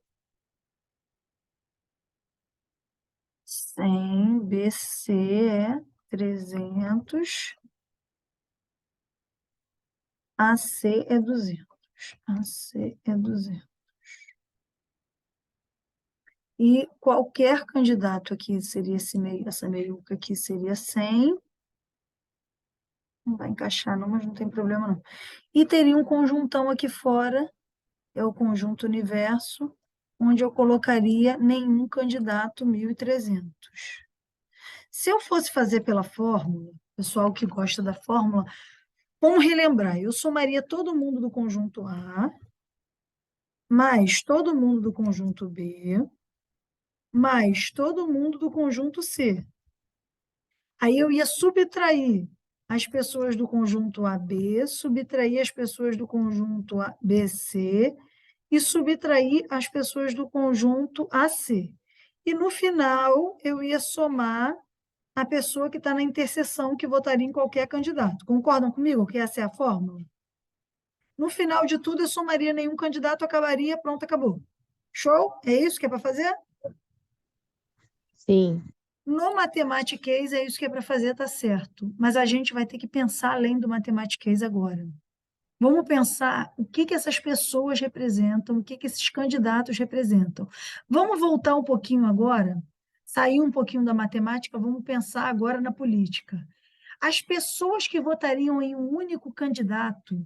100, BC é 300, AC é 200. AC é 200. E qualquer candidato aqui seria essa meiuca aqui seria 100. Não vai encaixar não, mas não tem problema não. E teria um conjuntão aqui fora, é o conjunto universo, onde eu colocaria nenhum candidato 1.300. Se eu fosse fazer pela fórmula, pessoal que gosta da fórmula, vamos relembrar, eu somaria todo mundo do conjunto A, mais todo mundo do conjunto B, mais todo mundo do conjunto C. Aí eu ia subtrair as pessoas do conjunto AB, subtrair as pessoas do conjunto ABC e subtrair as pessoas do conjunto AC. E no final eu ia somar a pessoa que está na interseção que votaria em qualquer candidato. Concordam comigo que essa é a fórmula? No final de tudo, eu somaria nenhum candidato, acabaria, pronto, acabou. Show? É isso que é para fazer? Sim. No Mathematics é isso que é para fazer, tá certo. Mas a gente vai ter que pensar além do Mathematics agora. Vamos pensar o que essas pessoas representam, o que esses candidatos representam. Vamos voltar um pouquinho agora, sair um pouquinho da matemática, vamos pensar agora na política. As pessoas que votariam em um único candidato,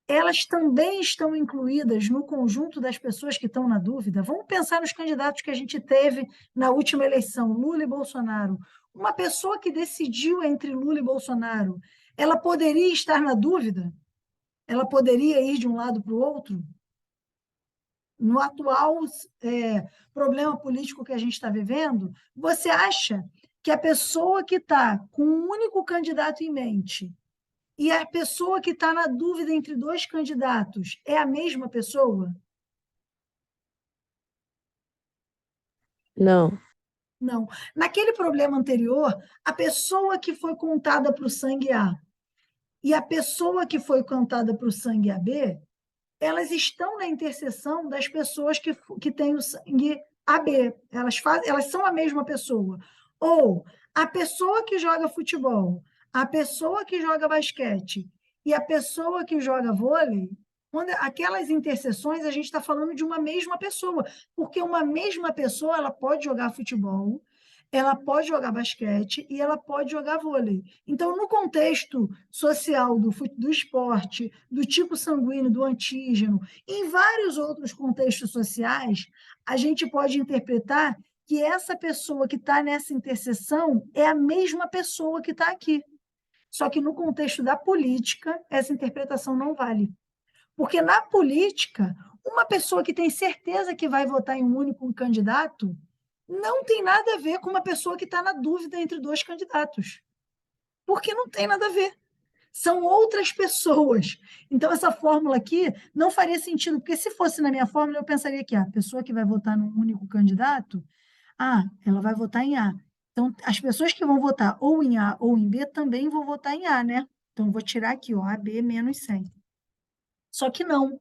elas também estão incluídas no conjunto das pessoas que estão na dúvida? Vamos pensar nos candidatos que a gente teve na última eleição, Lula e Bolsonaro. Uma pessoa que decidiu entre Lula e Bolsonaro, ela poderia estar na dúvida? Ela poderia ir de um lado para o outro? No atual problema político que a gente está vivendo, você acha que a pessoa que está com um único candidato em mente e a pessoa que está na dúvida entre dois candidatos é a mesma pessoa? Não. Não. Naquele problema anterior, a pessoa que foi contada para o sangue A e a pessoa que foi contada para o sangue AB, elas estão na interseção das pessoas que têm o sangue AB. Elas são a mesma pessoa. Ou a pessoa que joga futebol, a pessoa que joga basquete e a pessoa que joga vôlei, quando aquelas interseções, a gente está falando de uma mesma pessoa, porque uma mesma pessoa ela pode jogar futebol, ela pode jogar basquete e ela pode jogar vôlei. Então, no contexto social do esporte, do tipo sanguíneo, do antígeno, em vários outros contextos sociais, a gente pode interpretar que essa pessoa que está nessa interseção é a mesma pessoa que está aqui. Só que no contexto da política, essa interpretação não vale. Porque na política, uma pessoa que tem certeza que vai votar em um único candidato não tem nada a ver com uma pessoa que está na dúvida entre dois candidatos. Porque não tem nada a ver. São outras pessoas. Então, essa fórmula aqui não faria sentido, porque se fosse na minha fórmula, eu pensaria que a pessoa que vai votar num único candidato, ela vai votar em A. Então, as pessoas que vão votar ou em A ou em B também vão votar em A, né? Então, vou tirar aqui, ó, AB menos 100. Só que não.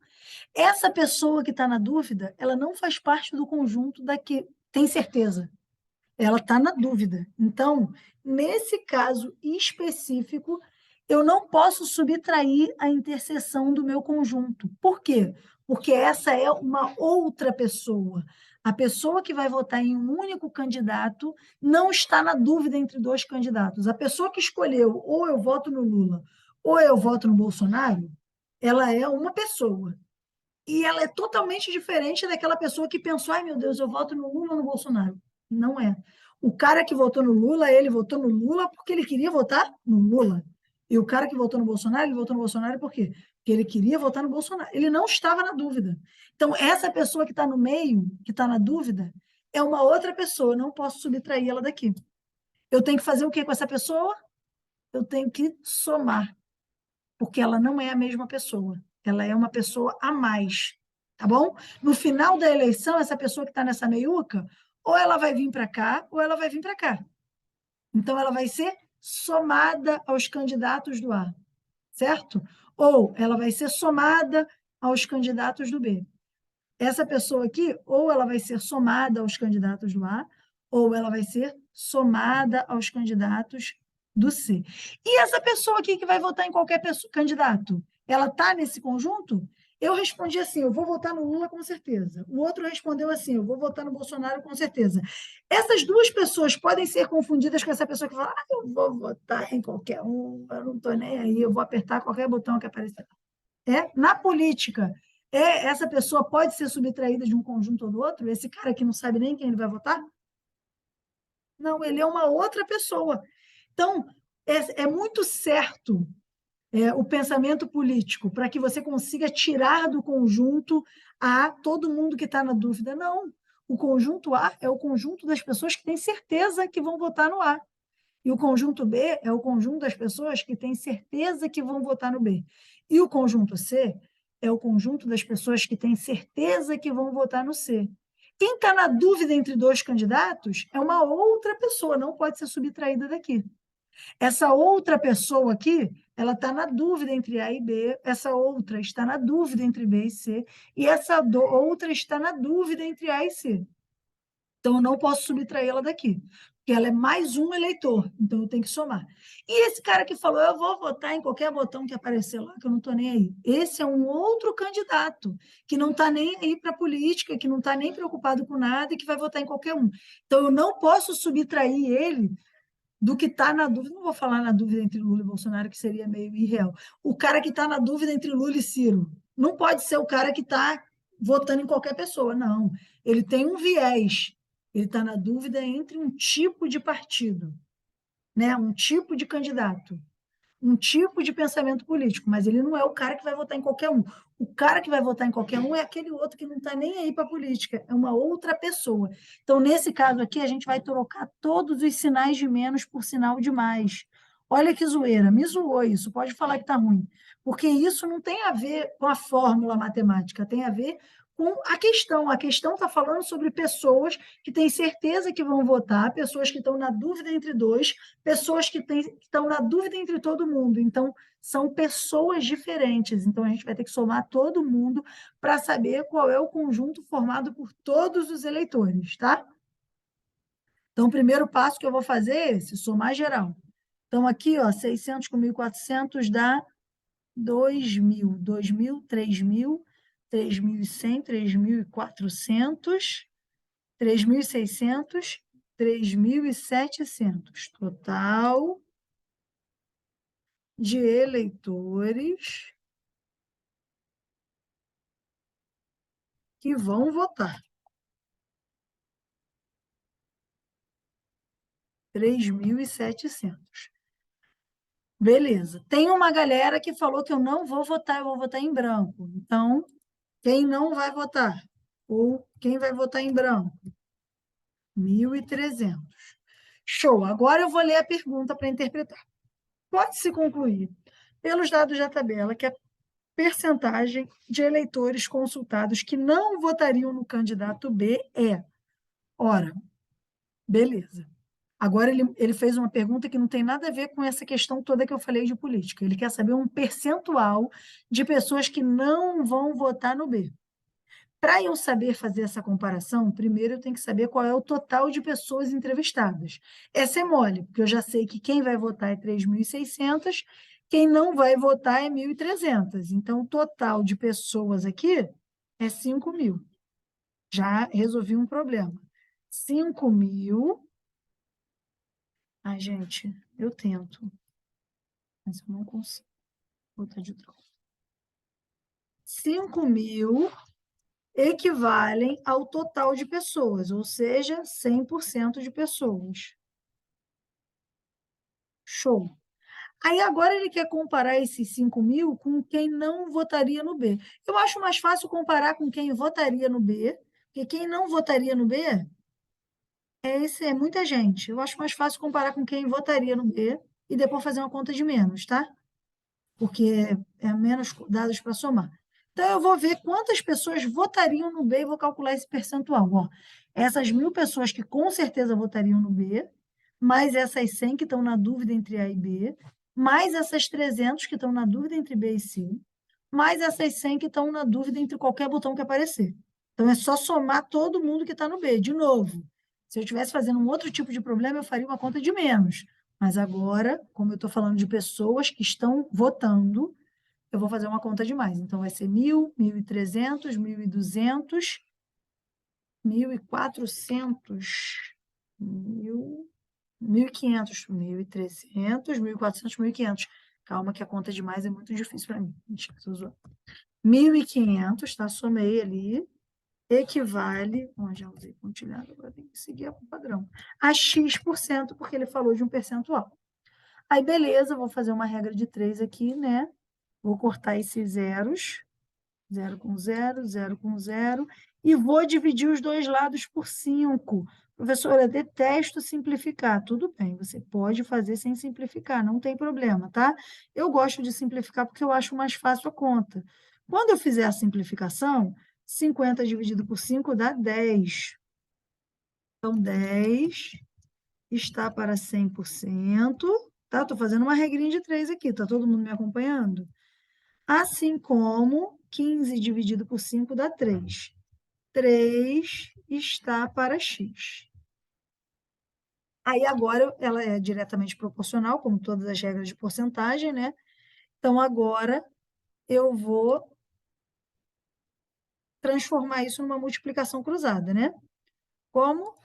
Essa pessoa que está na dúvida, ela não faz parte do conjunto da que tem certeza. Ela está na dúvida. Então, nesse caso específico, eu não posso subtrair a interseção do meu conjunto. Por quê? Porque essa é uma outra pessoa. A pessoa que vai votar em um único candidato não está na dúvida entre dois candidatos. A pessoa que escolheu ou eu voto no Lula ou eu voto no Bolsonaro, ela é uma pessoa. E ela é totalmente diferente daquela pessoa que pensou, ai meu Deus, eu voto no Lula ou no Bolsonaro. Não é. O cara que votou no Lula, ele votou no Lula porque ele queria votar no Lula. E o cara que votou no Bolsonaro, ele votou no Bolsonaro por quê? Porque ele queria votar no Bolsonaro. Ele não estava na dúvida. Então, essa pessoa que está no meio, que está na dúvida, é uma outra pessoa. Eu não posso subtrair ela daqui. Eu tenho que fazer o quê com essa pessoa? Eu tenho que somar, porque ela não é a mesma pessoa. Ela é uma pessoa a mais, tá bom? No final da eleição, essa pessoa que está nessa meiuca, ou ela vai vir para cá, ou ela vai vir para cá. Então, ela vai ser somada aos candidatos do A, certo? Ou ela vai ser somada aos candidatos do B. Essa pessoa aqui, ou ela vai ser somada aos candidatos do A, ou ela vai ser somada aos candidatos do C. E essa pessoa aqui que vai votar em qualquer candidato, ela está nesse conjunto? Eu respondi assim, eu vou votar no Lula com certeza. O outro respondeu assim, eu vou votar no Bolsonaro com certeza. Essas duas pessoas podem ser confundidas com essa pessoa que fala, eu vou votar em qualquer um, eu não estou nem aí, eu vou apertar qualquer botão que aparecer. Na política, essa pessoa pode ser subtraída de um conjunto ou do outro? Esse cara que não sabe nem quem ele vai votar? Não, ele é uma outra pessoa. Então, é muito certo o pensamento político para que você consiga tirar do conjunto A todo mundo que está na dúvida. Não. O conjunto A é o conjunto das pessoas que têm certeza que vão votar no A. E o conjunto B é o conjunto das pessoas que têm certeza que vão votar no B. E o conjunto C é o conjunto das pessoas que têm certeza que vão votar no C. Quem está na dúvida entre dois candidatos é uma outra pessoa, não pode ser subtraída daqui. Essa outra pessoa aqui, ela está na dúvida entre A e B, essa outra está na dúvida entre B e C, e essa outra está na dúvida entre A e C. Então, eu não posso subtraí-la daqui, porque ela é mais um eleitor, então eu tenho que somar. E esse cara que falou, eu vou votar em qualquer botão que aparecer lá, que eu não estou nem aí. Esse é um outro candidato, que não está nem aí para a política, que não está nem preocupado com nada e que vai votar em qualquer um. Então, eu não posso subtrair ele do que está na dúvida. Não vou falar na dúvida entre Lula e Bolsonaro, que seria meio irreal. O cara que está na dúvida entre Lula e Ciro. Não pode ser o cara que está votando em qualquer pessoa, não. Ele tem um viés. Ele está na dúvida entre um tipo de partido, né? Um tipo de candidato, um tipo de pensamento político, mas ele não é o cara que vai votar em qualquer um. O cara que vai votar em qualquer um é aquele outro que não está nem aí para a política, é uma outra pessoa. Então, nesse caso aqui, a gente vai trocar todos os sinais de menos por sinal de mais. Olha que zoeira, me zoou isso, pode falar que está ruim, porque isso não tem a ver com a fórmula matemática, tem a ver com a questão. A questão está falando sobre pessoas que têm certeza que vão votar, pessoas que estão na dúvida entre dois, pessoas que estão na dúvida entre todo mundo. Então, são pessoas diferentes. Então, a gente vai ter que somar todo mundo para saber qual é o conjunto formado por todos os eleitores, tá? Então, o primeiro passo que eu vou fazer é esse, somar geral. Então, aqui, ó, 600 com 1.400 dá 2.000, 2.000, 3.000, 3.100, 3.400, 3.600, 3.700. Total de eleitores que vão votar. 3.700. Beleza. Tem uma galera que falou que eu não vou votar, eu vou votar em branco. Então, quem não vai votar? Ou quem vai votar em branco? 1.300. Show. Agora eu vou ler a pergunta para interpretar. Pode-se concluir, pelos dados da tabela, que a percentagem de eleitores consultados que não votariam no candidato B é... Ora, beleza. Agora ele fez uma pergunta que não tem nada a ver com essa questão toda que eu falei de política. Ele quer saber um percentual de pessoas que não vão votar no B. Para eu saber fazer essa comparação, primeiro eu tenho que saber qual é o total de pessoas entrevistadas. Essa é mole, porque eu já sei que quem vai votar é 3.600, quem não vai votar é 1.300. Então, o total de pessoas aqui é 5.000. Já resolvi um problema. 5.000... Ai, gente, eu tento, mas eu não consigo. Vou botar de novo. 5.000 equivalem ao total de pessoas, ou seja, 100% de pessoas. Show. Aí agora ele quer comparar esses 5.000 com quem não votaria no B. Eu acho mais fácil comparar com quem votaria no B, porque quem não votaria no B é muita gente. Eu acho mais fácil comparar com quem votaria no B e depois fazer uma conta de menos, tá? Porque é menos dados para somar. Então, eu vou ver quantas pessoas votariam no B e vou calcular esse percentual. Ó, essas 1.000 pessoas que com certeza votariam no B, mais essas 100 que estão na dúvida entre A e B, mais essas 300 que estão na dúvida entre B e C, mais essas 100 que estão na dúvida entre qualquer botão que aparecer. Então, é só somar todo mundo que está no B. De novo, se eu estivesse fazendo um outro tipo de problema, eu faria uma conta de menos. Mas agora, como eu estou falando de pessoas que estão votando, eu vou fazer uma conta de mais. Então, vai ser 1.000, 1.300, 1.200, 1.400, 1.500, 1.300, 1.400, 1.500. Calma que a conta de mais é muito difícil para mim. Mentira, estou zoando. 1.500, tá? Somei ali, equivale, já usei pontilhado, agora tem que seguir o padrão, a X%, porque ele falou de um percentual. Aí, beleza, vou fazer uma regra de 3 aqui, né? Vou cortar esses zeros, 0 com 0, 0 com 0, e vou dividir os dois lados por 5. Professora, detesto simplificar. Tudo bem, você pode fazer sem simplificar, não tem problema, tá? Eu gosto de simplificar porque eu acho mais fácil a conta. Quando eu fizer a simplificação, 50 dividido por 5 dá 10. Então, 10 está para 100%. Tá? Estou fazendo uma regrinha de 3 aqui, está todo mundo me acompanhando? Assim como 15 dividido por 5 dá 3. 3 está para x. Aí agora ela é diretamente proporcional, como todas as regras de porcentagem, né? Então agora eu vou transformar isso numa multiplicação cruzada, né? Como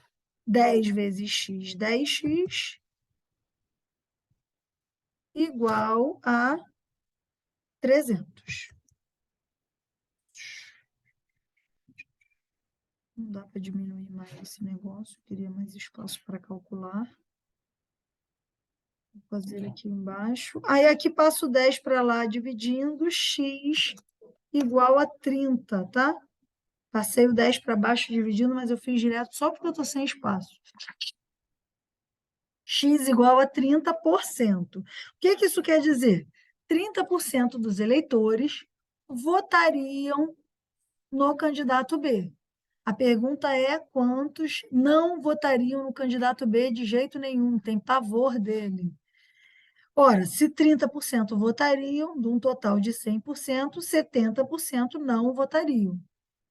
10 vezes x, 10x igual a 300. Não dá para diminuir mais esse negócio, queria mais espaço para calcular. Vou fazer aqui embaixo. Aí aqui passo 10 para lá, dividindo, x igual a 30, tá? Passei o 10 para baixo dividindo, mas eu fiz direto só porque eu estou sem espaço. X igual a 30%. O que que isso quer dizer? 30% dos eleitores votariam no candidato B. A pergunta é quantos não votariam no candidato B de jeito nenhum, tem pavor dele. Ora, se 30% votariam, de um total de 100%, 70% não votariam.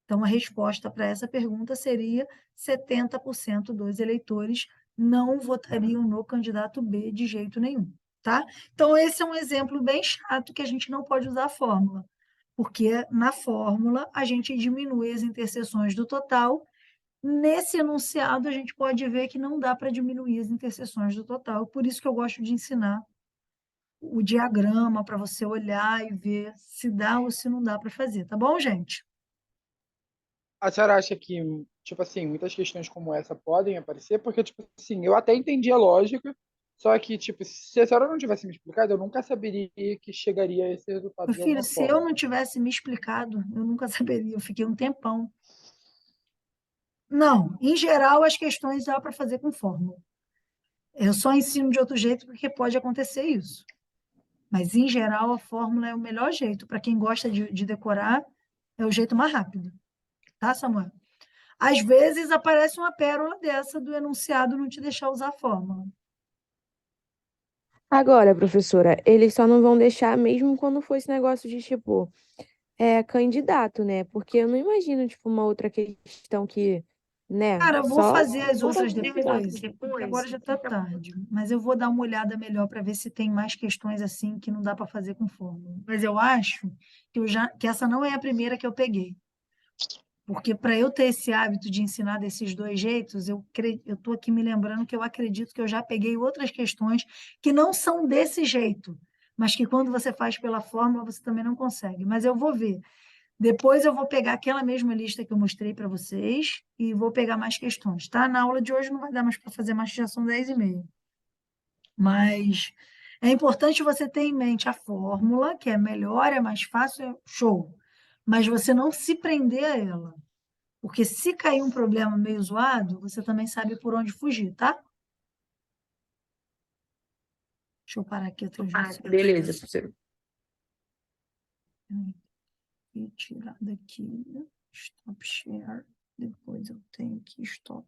Então, a resposta para essa pergunta seria 70% dos eleitores não votariam no candidato B de jeito nenhum, tá? Então, esse é um exemplo bem chato que a gente não pode usar a fórmula, porque na fórmula a gente diminui as interseções do total. Nesse enunciado, a gente pode ver que não dá para diminuir as interseções do total, por isso que eu gosto de ensinar o diagrama para você olhar e ver se dá ou se não dá para fazer, tá bom, gente? A senhora acha que, tipo assim, muitas questões como essa podem aparecer? Porque, tipo assim, eu até entendi a lógica, só que, tipo, se a senhora não tivesse me explicado, eu nunca saberia que chegaria a esse resultado Meu de filho, alguma se eu forma. não tivesse me explicado, eu nunca saberia, eu fiquei um tempão. Não, em geral, as questões dá para fazer com fórmula. Eu só ensino de outro jeito porque pode acontecer isso. Mas, em geral, a fórmula é o melhor jeito. Para quem gosta de decorar, é o jeito mais rápido. Tá, Samuel? Às vezes aparece uma pérola dessa do enunciado não te deixar usar a fórmula. Agora, professora, eles só não vão deixar mesmo quando for esse negócio de, tipo, candidato, né? Porque eu não imagino, tipo, uma outra questão que, né, Cara, eu vou só fazer as for pra outras candidato. depois, porque agora já está tarde. Mas eu vou dar uma olhada melhor para ver se tem mais questões assim que não dá para fazer com fórmula. Mas eu acho que essa não é a primeira que eu peguei. Porque para eu ter esse hábito de ensinar desses dois jeitos, eu estou aqui me lembrando que eu acredito que eu já peguei outras questões que não são desse jeito, mas que quando você faz pela fórmula você também não consegue. Mas eu vou ver. Depois eu vou pegar aquela mesma lista que eu mostrei para vocês e vou pegar mais questões, tá? Na aula de hoje não vai dar mais para fazer mais, já são 10h30. Mas é importante você ter em mente a fórmula, que é melhor, é mais fácil, é show. Mas você não se prender a ela. Porque se cair um problema meio zoado, você também sabe por onde fugir, tá? Deixa eu parar aqui a transmissão. Beleza, professora. que tirar daqui, stop share, depois eu tenho que stop